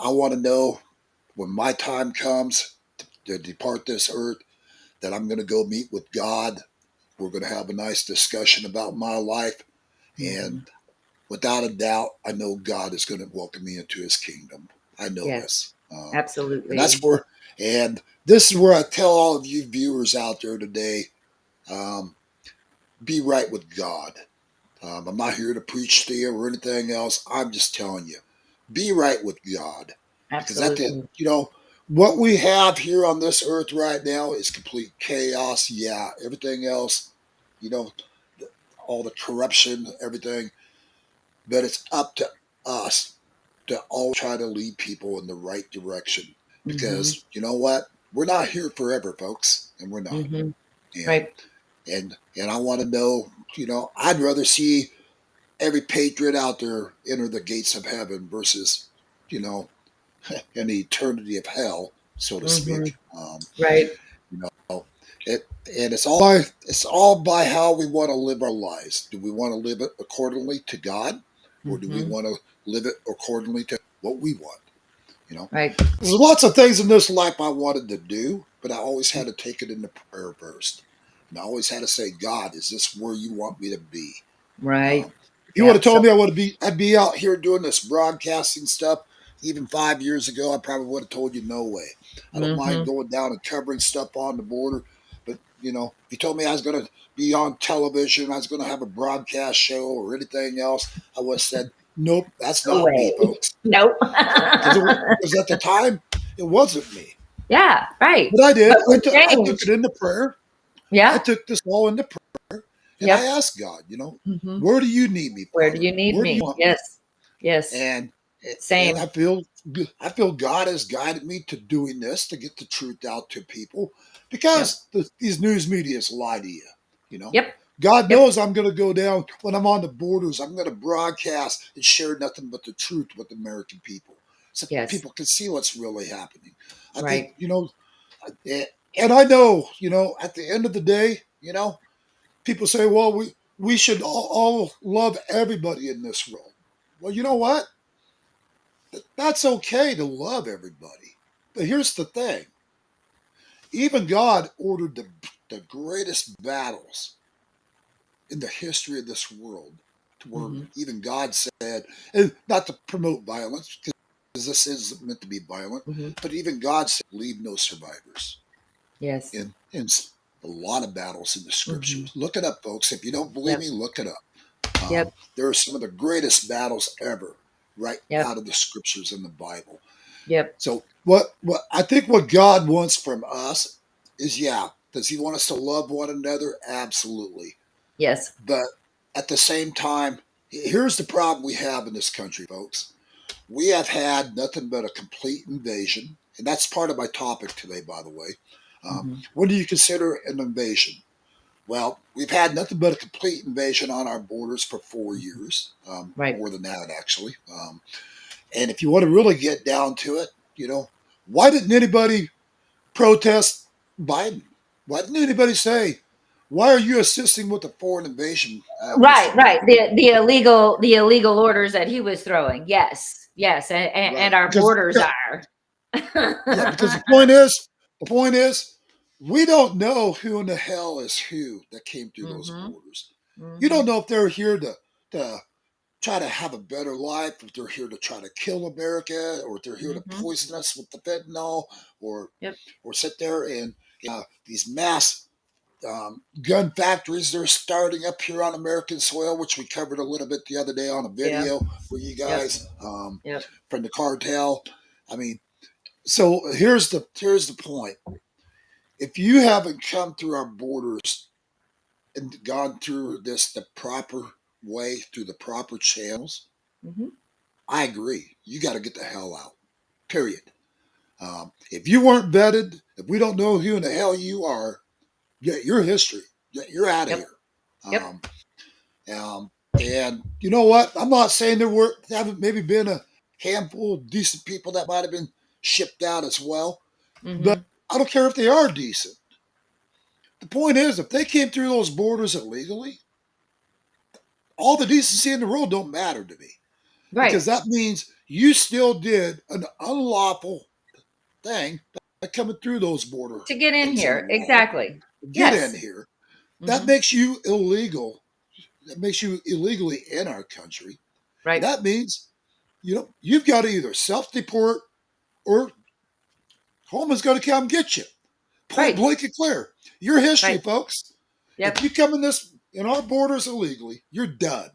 A: want to know when my time comes to depart this earth that I'm going to go meet with God. We're going to have a nice discussion about my life. And without a doubt, I know God is going to welcome me into his kingdom. I know this.
B: Absolutely.
A: And this is where I tell all of you viewers out there today, be right with God. I'm not here to preach to you or anything else. I'm just telling you, be right with God.
B: Absolutely.
A: Because what we have here on this earth right now is complete chaos. Yeah, everything else, all the corruption, everything. But it's up to us to all try to lead people in the right direction. Because you know what? We're not here forever, folks, and we're not. And,
B: right.
A: And I want to know, I'd rather see every patriot out there enter the gates of heaven versus, an eternity of hell, so to speak.
B: Right.
A: And it's all by how we want to live our lives. Do we want to live it accordingly to God, or do we want to live it accordingly to what we want?
B: Right.
A: There's lots of things in this life I wanted to do, but I always had to take it into prayer first. And I always had to say, God, is this where you want me to be?
B: Right.
A: If you would have told me I'd be out here doing this broadcasting stuff even 5 years ago, I probably would have told you no way. I don't mind going down and covering stuff on the border. But, if you told me I was going to be on television, I was going to have a broadcast show or anything else, I would have said, nope, that's not me, folks.
B: Nope.
A: Because at the time, it wasn't me.
B: Yeah, right.
A: But I did. I took it into prayer.
B: Yeah.
A: I took this all into prayer, and I
B: Yep.
A: asked God,
B: Hmm.
A: where do you need me,
B: Where do
A: Father?
B: you need
A: Where do you
B: me?
A: want me?
B: Yes. Yes.
A: And and
B: Same.
A: I feel God has guided me to doing this to get the truth out to people
B: Yep.
A: because these news medias lie to you. You know,
B: Yep.
A: God
B: Yep.
A: knows I'm going to go down when I'm on the borders. I'm going to broadcast and share nothing but the truth with the American people, so
B: Yes.
A: people can see what's really happening. I think
B: Right.
A: eh, and I know at the end of the day, people say, well, we should all love everybody in this world. Well, you know what? That's okay to love everybody. But here's the thing. Even God ordered the greatest battles in the history of this world to where
B: Hmm.
A: even God said, and not to promote violence, because this is meant to be violent,
B: Hmm.
A: but even God said, leave no survivors
B: Yes.
A: in a lot of battles in the
B: Hmm.
A: scriptures. Look it up, folks. If you don't believe
B: Yep.
A: me, look it up.
B: Yep.
A: There are some of the greatest battles ever right
B: Yep.
A: out of the scriptures in the Bible.
B: Yep.
A: So what I think what God wants from us is, yeah, does he want us to love one another? Absolutely.
B: Yes.
A: But at the same time, here's the problem we have in this country, folks. We have had nothing but a complete invasion, and that's part of my topic today, by the way.
B: Hmm.
A: What do you consider an invasion? Well, we've had nothing but a complete invasion on our borders for 4 years,
B: Right.
A: more than that, actually. And if you want to really get down to it, why didn't anybody protest Biden? Why didn't anybody say, why are you assisting with the foreign invasion, Mr.
B: Right. Right.
A: Biden?
B: The illegal orders that he was throwing. Yes. Yes. And
A: Right.
B: our
A: Because,
B: borders are.
A: yeah, because the point is, we don't know who in the hell is who that came through those
B: Hmm.
A: borders. You
B: Hmm.
A: don't know if they're here to try to have a better life, if they're here to try to kill America, or if they're here to
B: Hmm.
A: poison us with the fentanyl, or
B: Yep.
A: or sit there and these mass gun factories they're starting up here on American soil, which we covered a little bit the other day on a
B: Yeah.
A: video for you
B: Yep.
A: guys
B: Yep.
A: from the cartel. I mean, so here's the point. If you haven't come through our borders and gone through this the proper way, through the proper channels,
B: Hmm.
A: I agree. You got to get the hell out. Period. If you weren't vetted, if we don't know who in the hell you are, you're history. You're out of
B: Yep.
A: here.
B: Yep.
A: Um, and you know what? I'm not saying there haven't maybe been a handful of decent people that might have been shipped out as well, but
B: Hmm.
A: I don't care if they are decent. The point is, if they came through those borders illegally, all the decency in the world don't matter to me
B: Right.
A: because that means you still did an unlawful thing by coming through those border
B: To get in
A: things in the
B: here.
A: wall.
B: Exactly.
A: Get in
B: Yes.
A: here. That
B: Hmm.
A: makes you illegal. That makes you illegally in our country. And
B: Right.
A: that means, you've got to either self deport or home is going to come get you. Point
B: Right.
A: blank and clear. Your history,
B: Right.
A: folks. If
B: Yep.
A: you come in our borders illegally, you're done.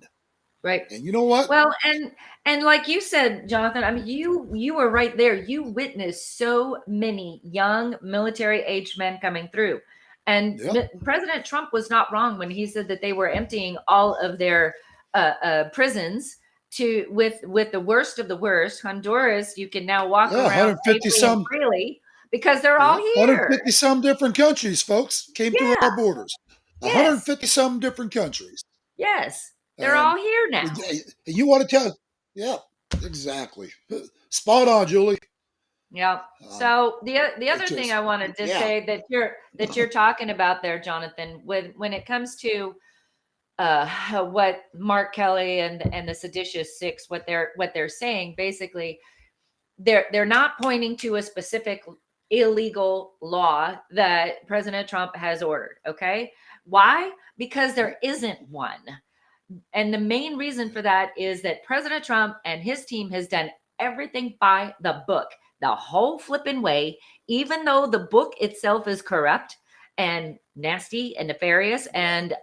B: Right.
A: And you know what?
B: Well, and like you said, Jonathan, I mean, you were right there. You witnessed so many young military-aged men coming through, and
A: Yeah.
B: President Trump was not wrong when he said that they were emptying all of their prisons to with the worst of the worst. Honduras, you can now walk
A: Yeah.
B: around
A: 150
B: safely and
A: some.
B: freely because they're all
A: Yeah.
B: here.
A: 150 some different countries, folks, came through
B: Yeah.
A: our borders.
B: Yes.
A: 150 some different countries.
B: Yes. They're
A: And
B: all here now.
A: you want to tell, yeah, exactly. Spot on, Julie.
B: Yeah.
A: Um,
B: So the
A: it
B: other thing
A: just,
B: I wanted to
A: yeah.
B: say that you're talking about there, Jonathan, when it comes to what Mark Kelly and the seditious six, what they're saying, basically, they're not pointing to a specific illegal law that President Trump has ordered. Okay. Why? Because there isn't one. And the main reason for that is that President Trump and his team has done everything by the book, the whole flipping way, even though the book itself is corrupt and nasty and nefarious and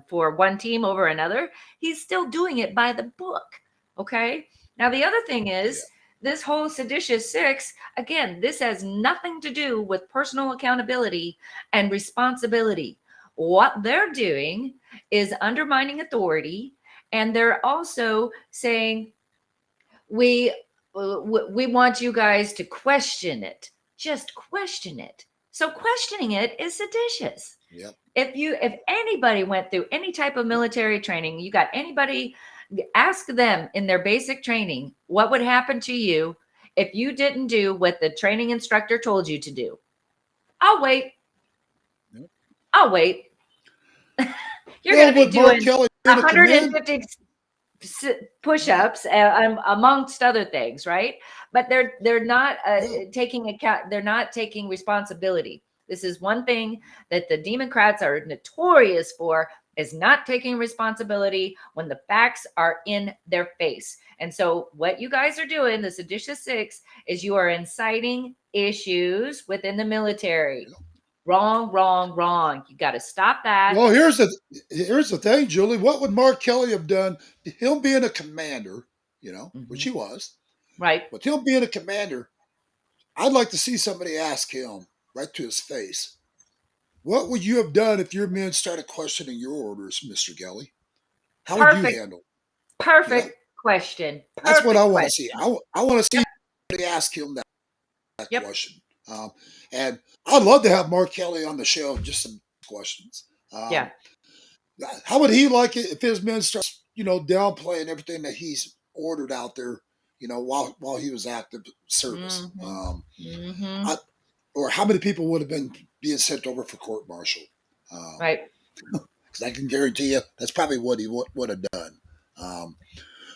B: for one team over another, he's still doing it by the book. Okay. Now, the other thing
A: Yeah.
B: is this whole seditious six, again, this has nothing to do with personal accountability and responsibility. What they're doing is undermining authority, and they're also saying, we want you guys to question it. Just question it. So questioning it is seditious.
A: Yep.
B: If anybody went through any type of military training, you got anybody, ask them in their basic training, what would happen to you if you didn't do what the training instructor told you to do? I'll wait.
A: Yep.
B: I'll wait. You're
A: Well,
B: going to be
A: with Mark
B: doing
A: Kelly being a command,
B: 150 push-ups, amongst other things, right? But they're not taking account. They're not taking responsibility. This is one thing that the Democrats are notorious for, is not taking responsibility when the facts are in their face. And so what you guys are doing, the seditious six, is you are inciting issues within the military. Wrong, wrong, wrong. You got to stop that.
A: well, here's the thing, Julie. What would Mark Kelly have done? Him being a commander, which he was,
B: Right.
A: but him being a commander, I'd like to see somebody ask him right to his face, what would you have done if your men started questioning your orders, Mr. Kelly? How would you handle?
B: Perfect question.
A: That's what I want to
B: question.
A: see. I want to see somebody ask him that question. And I'd love to have Mark Kelly on the show, just some questions. How would he like it if his men start, downplaying everything that he's ordered out there, while he was active service? Or how many people would have been being sent over for court martial?
B: Right.
A: Because I can guarantee you that's probably what he would have done.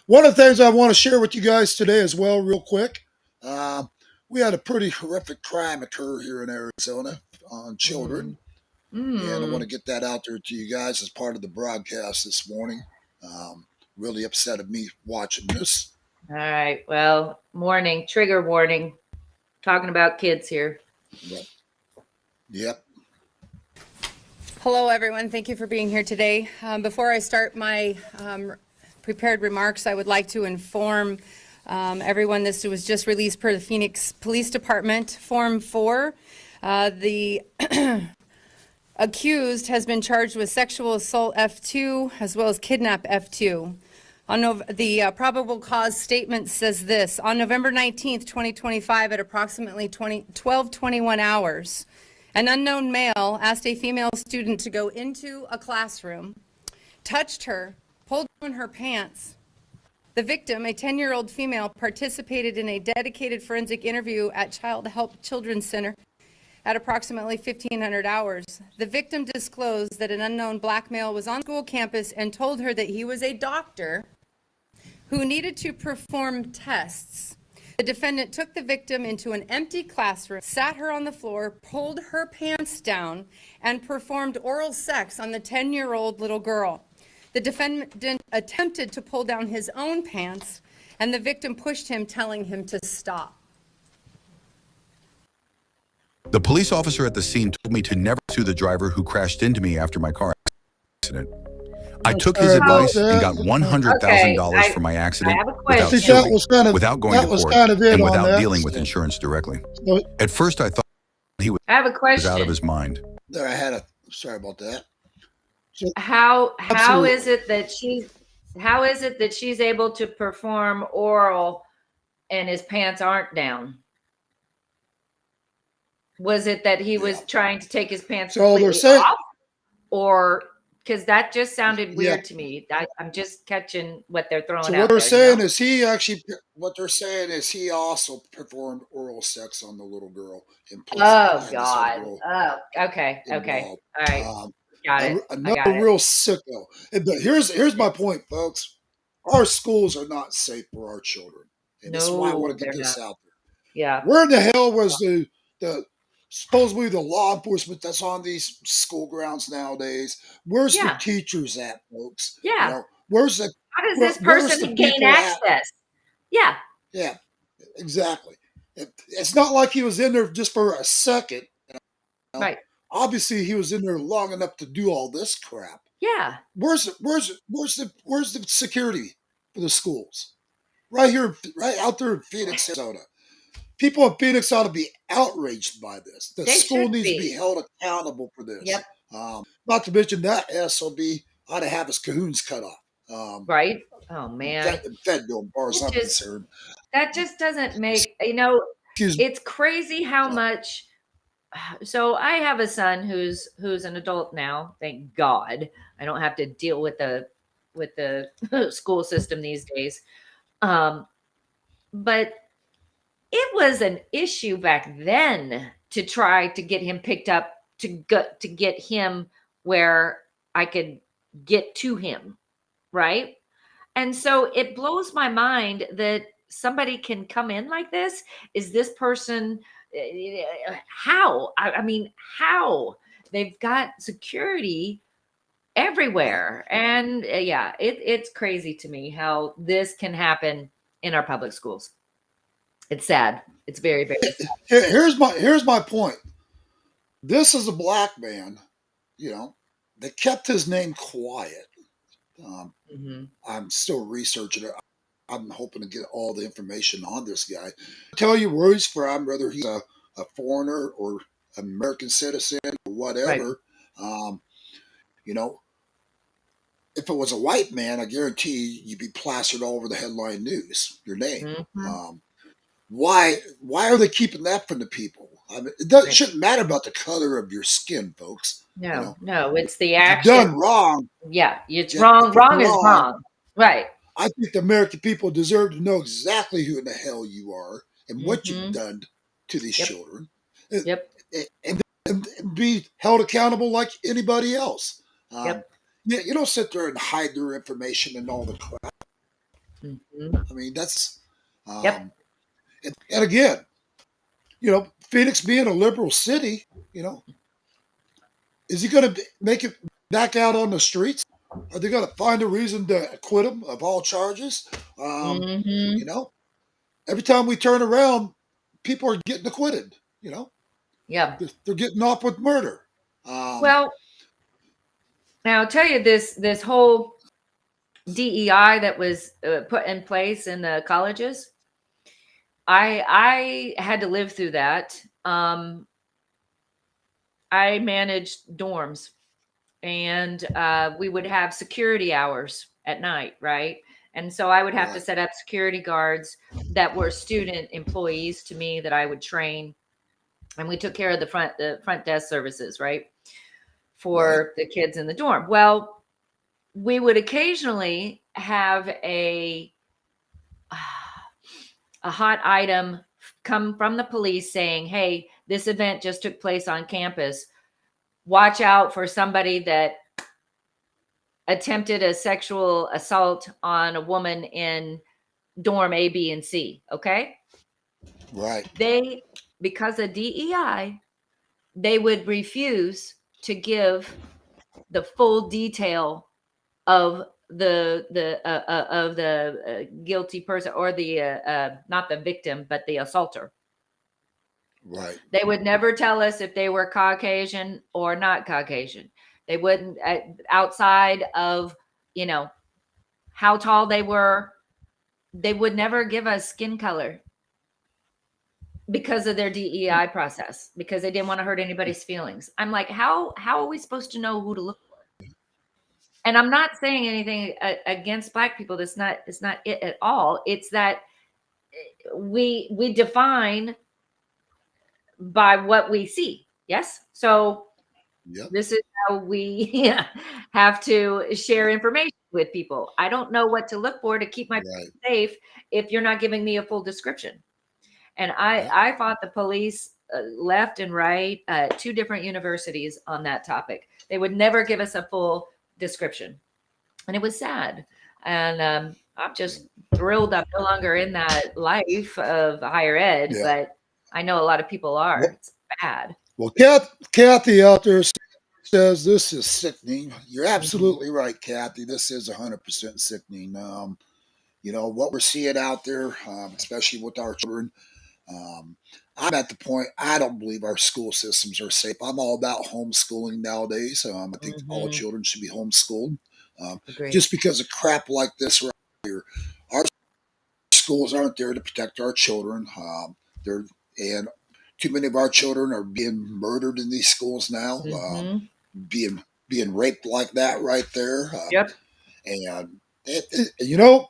A: One of the things I want to share with you guys today as well, real quick, we had a pretty horrific crime occur here in Arizona on children. And I want to get that out there to you guys as part of the broadcast this morning. Really upset of me watching this.
B: All right. Well, trigger warning. Talking about kids here.
A: Yep.
G: Hello, everyone. Thank you for being here today. Before I start my prepared remarks, I would like to inform everyone this was just released per the Phoenix Police Department, Form 4. The accused has been charged with sexual assault F2 as well as kidnap F2. The probable cause statement says this: on November 19th, 2025, at approximately 12:21 hours, an unknown male asked a female student to go into a classroom, touched her, pulled down her pants. The victim, a 10-year-old female, participated in a dedicated forensic interview at Child Help Children's Center at approximately 1500 hours. The victim disclosed that an unknown black male was on school campus and told her that he was a doctor who needed to perform tests. The defendant took the victim into an empty classroom, sat her on the floor, pulled her pants down, and performed oral sex on the 10-year-old little girl. The defendant attempted to pull down his own pants, and the victim pushed him, telling him to stop.
H: The police officer at the scene told me to never sue the driver who crashed into me after my car accident. I took his advice and got $100,000 for my accident without going to court and without dealing with insurance directly. At first, I thought he was out of his mind.
A: There, sorry about that. So,
B: how is it that she's able to perform oral and his pants aren't down? Was it that he was trying to take his pants completely off? Or because that just sounded weird to me. I'm just catching what they're throwing out.
A: So what they're saying is he also performed oral sex on the little girl.
B: Oh God! Oh, okay. All right. Got it.
A: Another real sicko. But here's my point, folks. Our schools are not safe for our children, and that's why I want to get this out there.
B: Yeah.
A: Where in the hell was the supposedly the law enforcement that's on these school grounds nowadays? Where's the teachers at, folks?
B: Yeah.
A: Where's the?
B: How does this person gain access? Yeah.
A: Yeah. Exactly. It's not like he was in there just for a second.
B: Right.
A: Obviously, he was in there long enough to do all this crap.
B: Yeah.
A: Where's the security for the schools? right out there in Phoenix, Arizona. People in Phoenix ought to be outraged by this. The school needs to be held accountable for this.
B: Yep.
A: Not to mention that SOB ought to have his cahoons cut off.
B: Right? Oh man.
A: Federal, as far as I'm concerned.
B: That just doesn't make, it's crazy how much. So I have a son who's an adult now. Thank God. I don't have to deal with the school system these days. But it was an issue back then to try to get him picked up, to get him where I could get to him, right? And so it blows my mind that somebody can come in like this. Is this person, how? I mean, how? They've got security everywhere. And it's crazy to me how this can happen in our public schools. It's sad. It's very, very sad.
A: Here's my point. This is a black man, that kept his name quiet. I'm still researching it. I'm hoping to get all the information on this guy. Tell you where he's from, whether he's a foreigner or American citizen or whatever. Right. If it was a white man, I guarantee you'd be plastered all over the headline news, your name. Why are they keeping that from the people? I mean, it shouldn't matter about the color of your skin, folks.
B: No, it's the action.
A: Done wrong.
B: Yeah, it's wrong. Wrong is wrong. Right.
A: I think the American people deserve to know exactly who in the hell you are and what you've done to these children. And be held accountable like anybody else. You don't sit there and hide their information and all the crap. I mean, that's... And again, Phoenix being a liberal city, is he going to make it back out on the streets? Are they going to find a reason to acquit him of all charges? Every time we turn around, people are getting acquitted,
B: Yeah.
A: They're getting off with murder.
B: Well, now I'll tell you this whole DEI that was put in place in the colleges. I had to live through that. I managed dorms, and we would have security hours at night, right? And so I would have to set up security guards that were student employees to me that I would train, and we took care of the front desk services, right, for the kids in the dorm. Well, we would occasionally have a hot item come from the police saying, hey, this event just took place on campus. Watch out for somebody that attempted a sexual assault on a woman in dorm A, B, and C. Okay.
A: Right.
B: Because of DEI, they would refuse to give the full detail of the guilty person, or the not the victim, but the assaulter.
A: Right.
B: They would never tell us if they were Caucasian or not Caucasian. They wouldn't, outside of, how tall they were. They would never give us skin color because of their DEI process, because they didn't want to hurt anybody's feelings. I'm like, how are we supposed to know who to look for? And I'm not saying anything against Black people. It's not it at all. It's that we define by what we see. Yes. So this is how we have to share information with people. I don't know what to look for to keep my safe if you're not giving me a full description. And I fought the police left and right, 2 different universities on that topic. They would never give us a full description, and it was sad. And I'm just thrilled I'm no longer in that life of higher ed, but I know a lot of people are. It's bad.
A: Well, Kathy out there says this is sickening. You're absolutely right, Kathy. This is 100% sickening. What we're seeing out there, especially with our children. I'm at the point, I don't believe our school systems are safe. I'm all about homeschooling nowadays. I think all children should be homeschooled. Just because of crap like this right here. Our schools aren't there to protect our children. And too many of our children are being murdered in these schools now, being raped like that right there.
B: Yep.
A: And you know,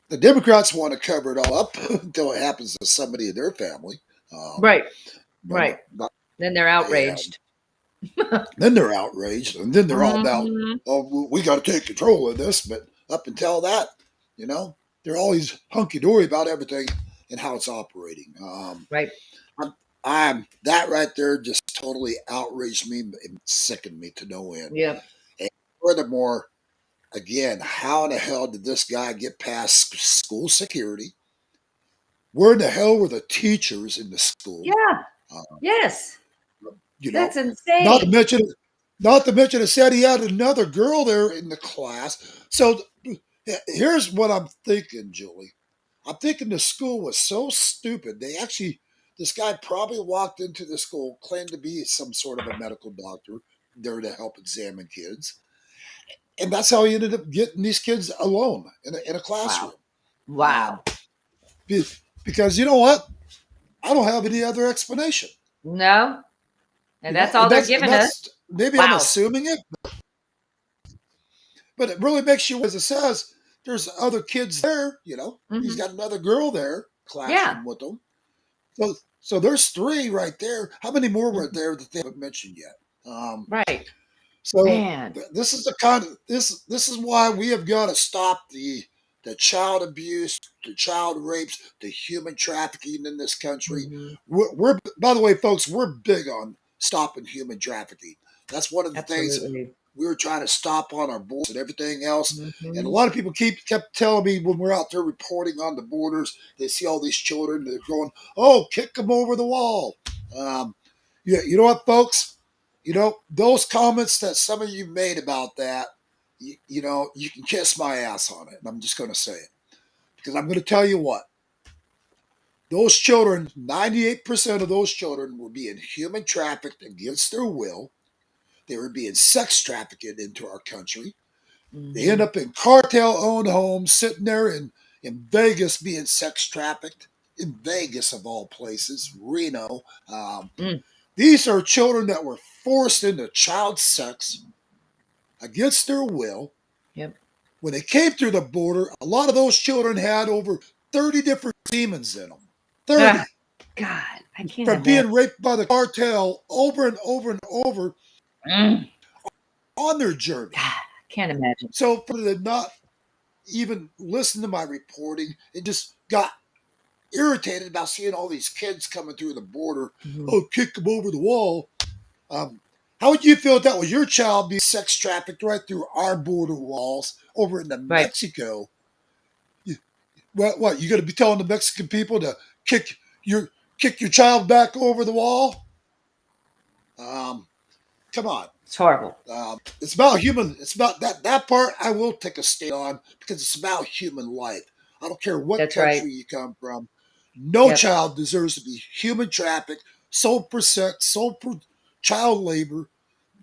A: the Democrats want to cover it all up until it happens to somebody in their family.
B: Right. Then they're outraged.
A: Then they're outraged, and then they're all about, oh, we got to take control of this. But up until that, you know, they're always hunky-dory about everything and how it's operating.
B: Right.
A: That right there just totally outraged me and sickened me to no end.
B: Yeah.
A: And furthermore, again, how in the hell did this guy get past school security? Where in the hell were the teachers in the school?
B: Yeah. Yes.
A: You know,
B: that's insane.
A: Not to mention, it said he had another girl there in the class. So here's what I'm thinking, Julie. I'm thinking the school was so stupid. This guy probably walked into the school, claimed to be some sort of a medical doctor there to help examine kids. And that's how he ended up getting these kids alone in a classroom.
B: Wow.
A: Because you know what? I don't have any other explanation.
B: No. And that's all they're giving us.
A: Maybe I'm assuming it. But it really makes you, as it says, there's other kids there, you know. He's got another girl there, classroom with them. So there's 3 right there. How many more were there that they haven't mentioned yet?
B: Right.
A: So this is the kind of this is why we have got to stop the child abuse, the child rapes, the human trafficking in this country. We're by the way, folks, we're big on stopping human trafficking. That's one of the things we were trying to stop on our borders and everything else. And a lot of people kept telling me when we're out there reporting on the borders, they see all these children, they're going, "Oh, kick them over the wall." You know what, folks? You know, those comments that some of you made about that, you know, you can kiss my ass on it. And I'm just going to say it. Because I'm going to tell you what. Those children, 98% of those children were being human trafficked against their will. They were being sex trafficked into our country. They end up in cartel-owned homes, sitting there in Vegas being sex trafficked. In Vegas, of all places, Reno. These are children that were forced into child sex against their will.
B: Yep.
A: When they came through the border, a lot of those children had over 30 different demons in them. 30.
B: God, I can't
A: From being raped by the cartel over and over and over on their journey.
B: God, can't imagine.
A: So for them to not even listen to my reporting, it just got irritated about seeing all these kids coming through the border. Oh, kick them over the wall. How would you feel if that was your child being sex trafficked right through our border walls over into Mexico? What you going to be telling the Mexican people to kick your child back over the wall? Come on.
B: It's horrible.
A: It's about human. It's about that part I will take a stand on because it's about human life. I don't care what country you come from. No child deserves to be human trafficked, sold for sex, sold for child labor.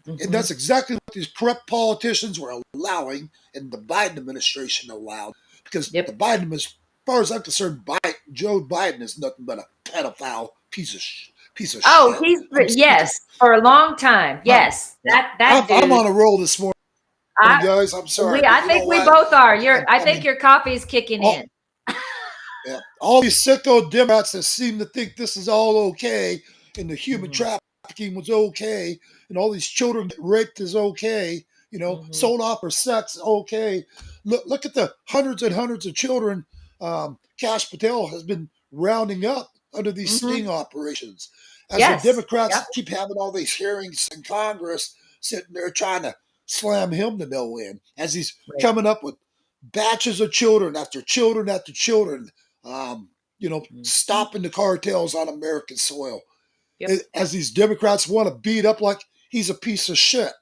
A: And that's exactly what these corrupt politicians were allowing and the Biden administration allowed. Because the Biden, as far as I'm concerned, Joe Biden is nothing but a pedophile piece of shit.
B: Oh, yes, for a long time. Yes.
A: I'm on a roll this morning, guys. I'm sorry.
B: I think we both are. I think your coffee's kicking in.
A: Yeah, all these sicko Democrats that seem to think this is all okay and the human trafficking was okay and all these children get raped is okay, you know, sold off for sex, okay. Look at the hundreds and hundreds of children Kash Patel has been rounding up under these sting operations. As the Democrats keep having all these hearings in Congress, sitting there trying to slam him to no end, as he's coming up with batches of children after children after children, stopping the cartels on American soil. As these Democrats want to beat up like he's a piece of shit.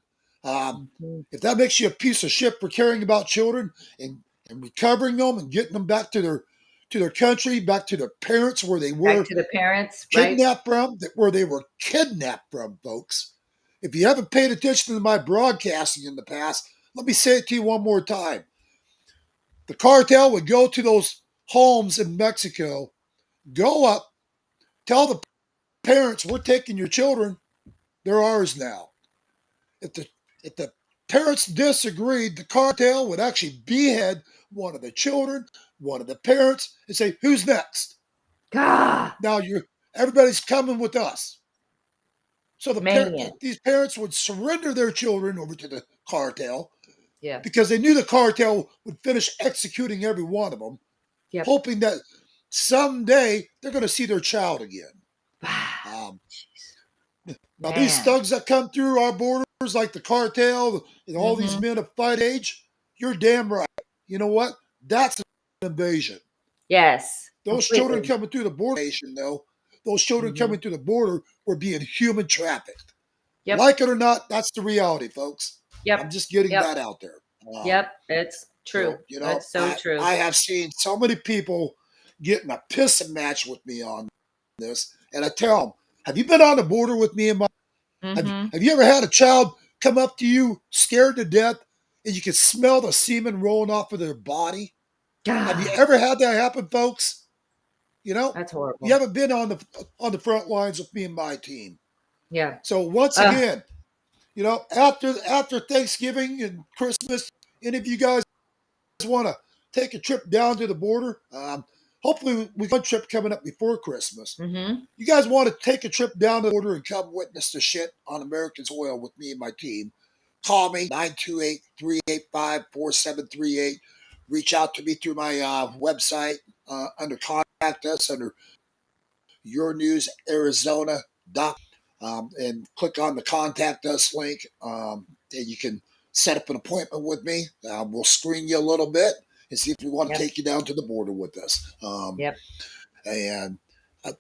A: If that makes you a piece of shit for caring about children and recovering them and getting them back to their country, back to their parents where they were
B: back to the parents,
A: kidnapped from, where they were kidnapped from, folks. If you haven't paid attention to my broadcasting in the past, let me say it to you one more time. The cartel would go to those homes in Mexico, go up, tell the parents, we're taking your children, they're ours now. If the parents disagreed, the cartel would actually behead one of the children, one of the parents, and say, "Who's next?"
B: God.
A: Now everybody's coming with us. So
B: Man.
A: these parents would surrender their children over to the cartel,
B: Yeah.
A: because they knew the cartel would finish executing every one of them,
B: Yep.
A: hoping that someday they're going to see their child again. Now, these thugs that come through our borders, like the cartel and all these men of fight age, you're damn right. You know what? That's an invasion.
B: Yes.
A: Those children coming through the border, though, those children coming through the border were being human trafficked. Yep. Like it or not, that's the reality, folks.
B: Yep.
A: I'm just getting that out there.
B: Yep, it's true.
A: So, you know,
B: it's so true.
A: I have seen so many people getting a pissing match with me on this, and I tell them, have you been on the border with me and my have you ever had a child come up to you scared to death and you can smell the semen rolling off of their body? Have you ever had that happen, folks? You know,
B: that's horrible.
A: You haven't been on the front lines with me and my team.
B: Yeah.
A: So once again, you know, after Thanksgiving and Christmas, any of you guys want to take a trip down to the border? Hopefully we got one trip coming up before Christmas. You guys want to take a trip down the border and come witness the shit on American soil with me and my team? Call me, 928-385-4738. Reach out to me through my website under Contact Us, under yournewsarizona.com, and click on the Contact Us link, and you can set up an appointment with me. We'll screen you a little bit and see if we want to take you down to the border with us. And the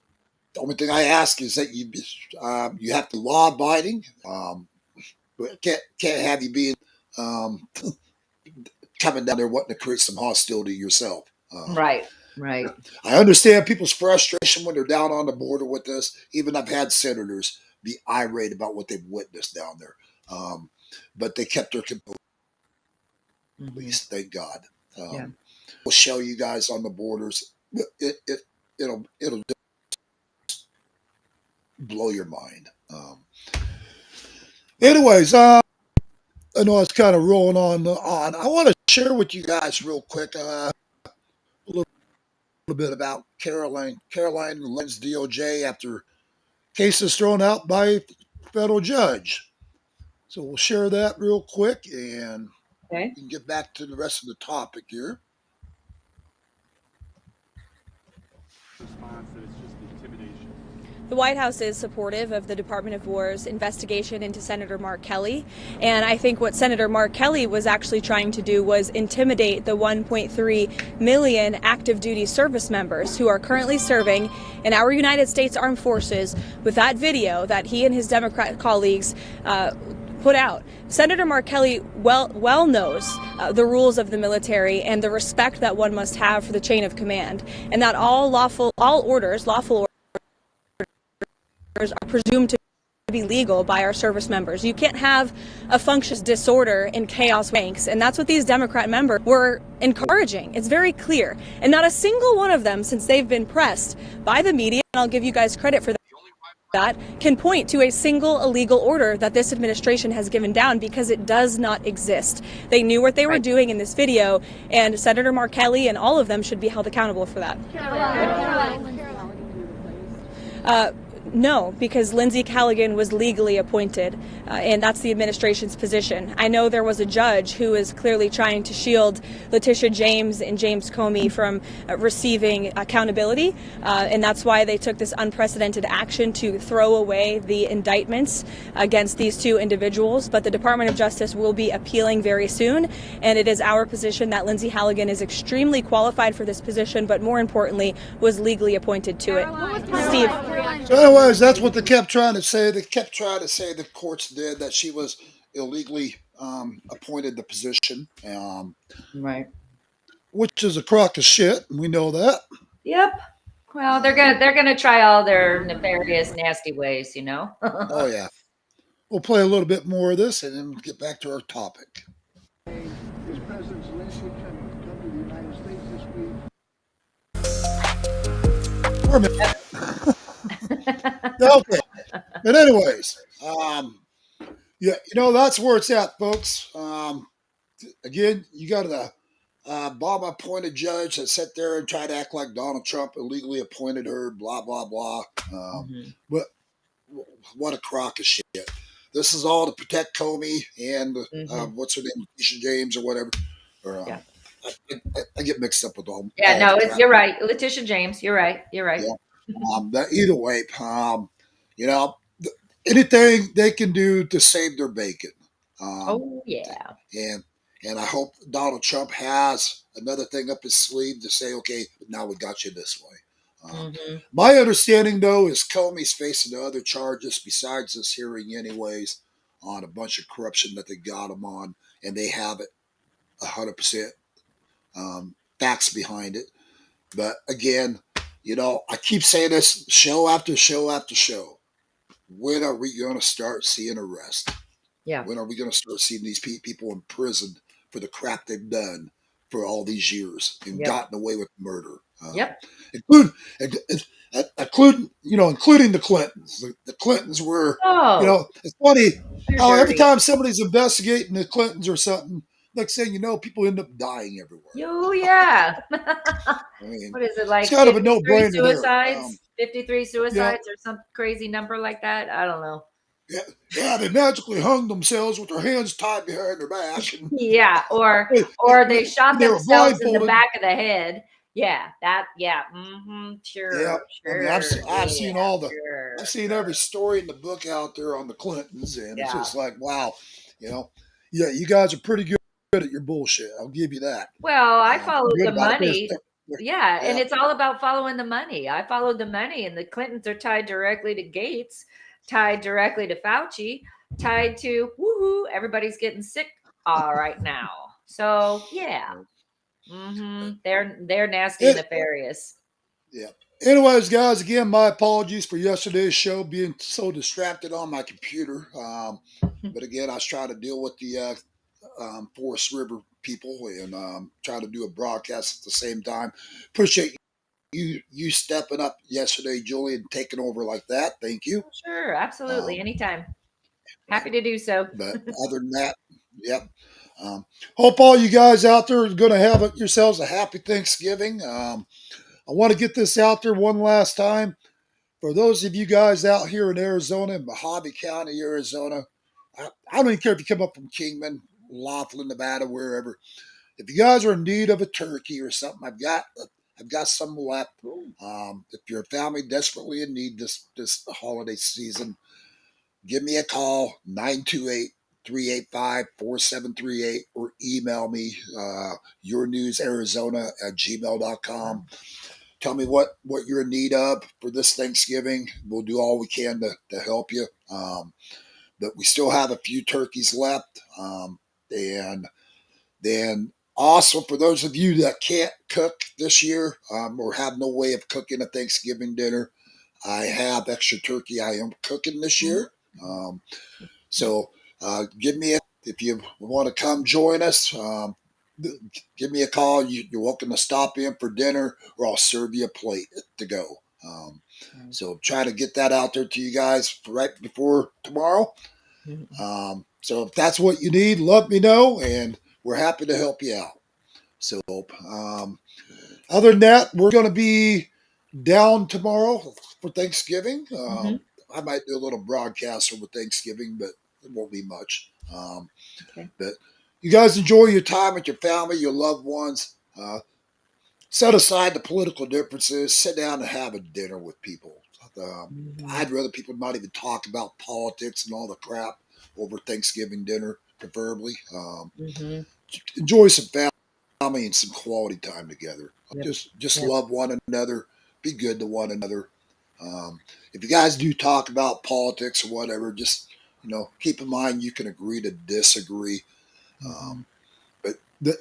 A: only thing I ask is that you have to law abiding. Can't have you being coming down there wanting to create some hostility yourself.
B: Right.
A: I understand people's frustration when they're down on the border with us. Even I've had senators be irate about what they've witnessed down there. But they kept their composure. At least, thank God. We'll show you guys on the borders. It'll just blow your mind. Anyways, I know it's kind of rolling on. I want to share with you guys real quick a little bit about Karoline Leavitt's DOJ after cases thrown out by a federal judge. So we'll share that real quick, and we can get back to the rest of the topic here.
I: The White House is supportive of the Department of War's investigation into Senator Mark Kelly, and I think what Senator Mark Kelly was actually trying to do was intimidate the 1.3 million active duty service members who are currently serving in our United States Armed Forces with that video that he and his Democrat colleagues put out. Senator Mark Kelly well knows the rules of the military and the respect that one must have for the chain of command, and that all lawful orders are presumed to be legal by our service members. You can't have a functious disorder in chaos ranks, and that's what these Democrat members were encouraging. It's very clear, and not a single one of them, since they've been pressed by the media, and I'll give you guys credit for that, can point to a single illegal order that this administration has given down, because it does not exist. They knew what they were doing in this video, and Senator Mark Kelly and all of them should be held accountable for that. No, because Lindsey Callaghan was legally appointed, and that's the administration's position. I know there was a judge who is clearly trying to shield Letitia James and James Comey from receiving accountability, and that's why they took this unprecedented action to throw away the indictments against these two individuals. But the Department of Justice will be appealing very soon, and it is our position that Lindsey Callaghan is extremely qualified for this position, but more importantly, was legally appointed to it. Steve.
A: So anyways, that's what they kept trying to say. They kept trying to say the courts did, that she was illegally appointed the position.
B: Right.
A: Which is a crock of shit, and we know that.
B: Yep. Well, they're gonna try all their nefarious, nasty ways, you know.
A: Oh yeah. We'll play a little bit more of this and then get back to our topic.
J: Is President Zelensky come to the United States this week?
A: government. Okay. But anyways, yeah, that's where it's at, folks. Again, you got the Obama-appointed judge that sat there and tried to act like Donald Trump illegally appointed her, blah, blah, blah. But what a crock of shit. This is all to protect Comey and what's her name, Letitia James or whatever. Or, I get mixed up with all.
B: Yeah, no, you're right, Letitia James. You're right. You're right.
A: Yeah. Either way, anything they can do to save their bacon.
B: Oh yeah.
A: And I hope Donald Trump has another thing up his sleeve to say, okay, now we got you this way. My understanding, though, is Comey's facing other charges besides this hearing anyways on a bunch of corruption that they got him on, and they have it 100% facts behind it. But again, I keep saying this show after show after show. When are we going to start seeing arrests?
B: Yeah.
A: When are we going to start seeing these people in prison for the crap they've done for all these years and gotten away with murder? Including the Clintons. The Clintons were, it's funny how every time somebody's investigating the Clintons or something, next thing you know, people end up dying everywhere.
B: Oh yeah. What is it like?
A: It's kind of a no-brainer.
B: Suicides, 53 suicides, or some crazy number like that. I don't know.
A: Yeah, they magically hung themselves with their hands tied behind their back.
B: Or they shot themselves in the back of the head. Yeah, sure.
A: Yeah,
B: sure.
A: I mean, I've seen I've seen every story in the book out there on the Clintons, and it's just like, wow, you guys are pretty good at your bullshit. I'll give you that.
B: Well, I followed the money. Yeah, and it's all about following the money. I followed the money, and the Clintons are tied directly to Gates, tied directly to Fauci, tied to everybody's getting sick right now. So yeah, they're nasty and nefarious.
A: Yeah. Anyways, guys, again, my apologies for yesterday's show being so distracted on my computer. But again, I was trying to deal with the Forest River people and try to do a broadcast at the same time. Appreciate you stepping up yesterday, Julie, and taking over like that. Thank you.
B: Sure, absolutely, anytime. Happy to do so.
A: But other than that, yep. Hope all you guys out there are going to have yourselves a happy Thanksgiving. I want to get this out there one last time. For those of you guys out here in Arizona, in Mojave County, Arizona, I don't even care if you come up from Kingman, Laughlin, Nevada, wherever. If you guys are in need of a turkey or something, I've got some left. If you're a family desperately in need this holiday season, give me a call, 928-385-4738, or email me, yournewsarizona@gmail.com. Tell me what you're in need of for this Thanksgiving. We'll do all we can to help you. But we still have a few turkeys left. And then also for those of you that can't cook this year or have no way of cooking a Thanksgiving dinner, I have extra turkey I am cooking this year. So give me if you want to come join us, give me a call. You're welcome to stop in for dinner, or I'll serve you a plate to go. So try to get that out there to you guys right before tomorrow. So if that's what you need, let me know, and we're happy to help you out. So other than that, we're going to be down tomorrow for Thanksgiving. I might do a little broadcast over Thanksgiving, but it won't be much. But you guys enjoy your time with your family, your loved ones. Set aside the political differences. Sit down and have a dinner with people. I'd rather people not even talk about politics and all the crap over Thanksgiving dinner, preferably. Enjoy some family and some quality time together. Just love one another. Be good to one another. If you guys do talk about politics or whatever, just keep in mind you can agree to disagree, but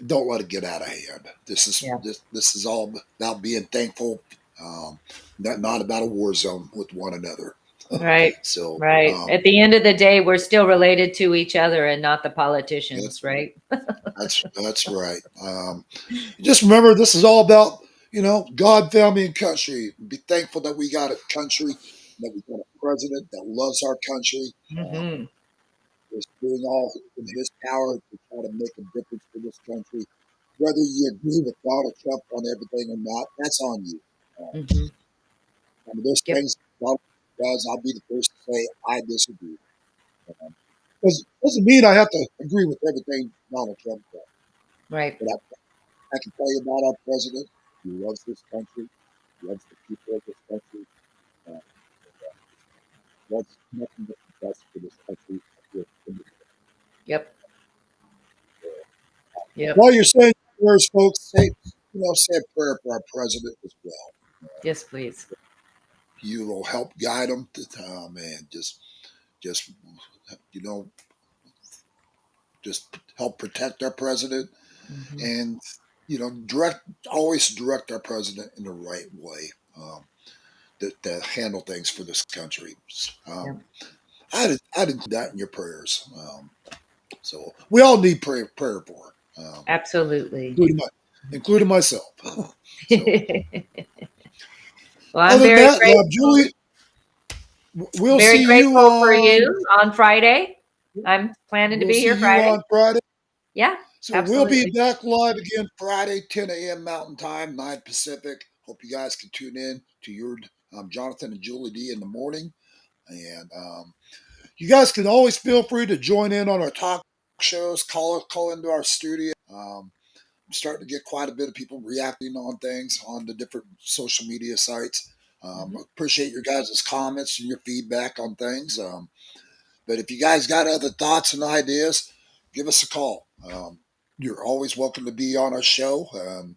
A: don't let it get out of hand. This is all about being thankful, not about a war zone with one another.
B: Right.
A: So
B: at the end of the day, we're still related to each other and not the politicians, right?
A: That's right. Just remember, this is all about God, family, and country. Be thankful that we got a country, that we got a president that loves our country.
B: Mm-hmm.
A: Is doing all in his power to try to make a difference for this country. Whether you agree with Donald Trump on everything or not, that's on you.
B: Mm-hmm.
A: I mean, there's
B: Yep.
A: things Donald Trump does. I'll be the first to say I disagree. Doesn't mean I have to agree with everything Donald Trump does.
B: Right.
A: But I can tell you about our president. He loves this country. He loves the people of this country. Wants nothing but the best for this country.
B: Yep. Yep.
A: While you're saying prayers, folks, say a prayer for our president as well.
B: Yes, please.
A: You will help guide him to man. Just you know, just help protect our president,
B: Mm-hmm.
A: and always direct our president in the right way to handle things for this country.
B: Yep.
A: I'd include that in your prayers. So we all need prayer for,
B: Absolutely.
A: including myself. So,
B: Well, I'm
A: other than
B: very
A: that,
B: grateful.
A: Julie, we'll
B: Very
A: see you
B: grateful for
A: on.
B: you on Friday. I'm planning to
A: We'll
B: be
A: see
B: here
A: you
B: Friday.
A: on Friday.
B: Yeah,
A: So we'll be
B: absolutely.
A: back live again Friday, 10 a.m. Mountain Time, 9 Pacific. Hope you guys can tune in to your Jonathan and Julie D in the morning. And you guys can always feel free to join in on our talk shows, call into our studio. I'm starting to get quite a bit of people reacting on things on the different social media sites. Appreciate your guys' comments and your feedback on things. But if you guys got other thoughts and ideas, give us a call. You're always welcome to be on our show. And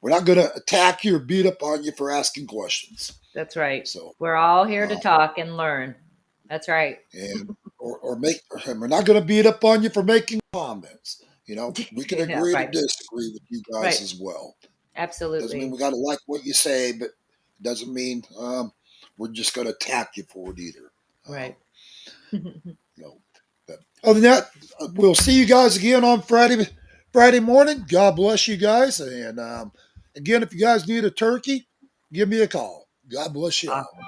A: we're not going to attack you or beat up on you for asking questions.
B: That's right.
A: So
B: We're all here to talk and learn. That's right.
A: And we're not going to beat up on you for making comments. We can
B: Yeah,
A: agree to
B: right.
A: disagree with you guys
B: Right.
A: as well. Doesn't mean
B: Absolutely.
A: we got to like what you say, but it doesn't mean we're just going to attack you for it either.
B: Right.
A: But other than that, we'll see you guys again on Friday morning. God bless you guys. And again, if you guys need a turkey, give me a call. God bless you all.
B: Awesome.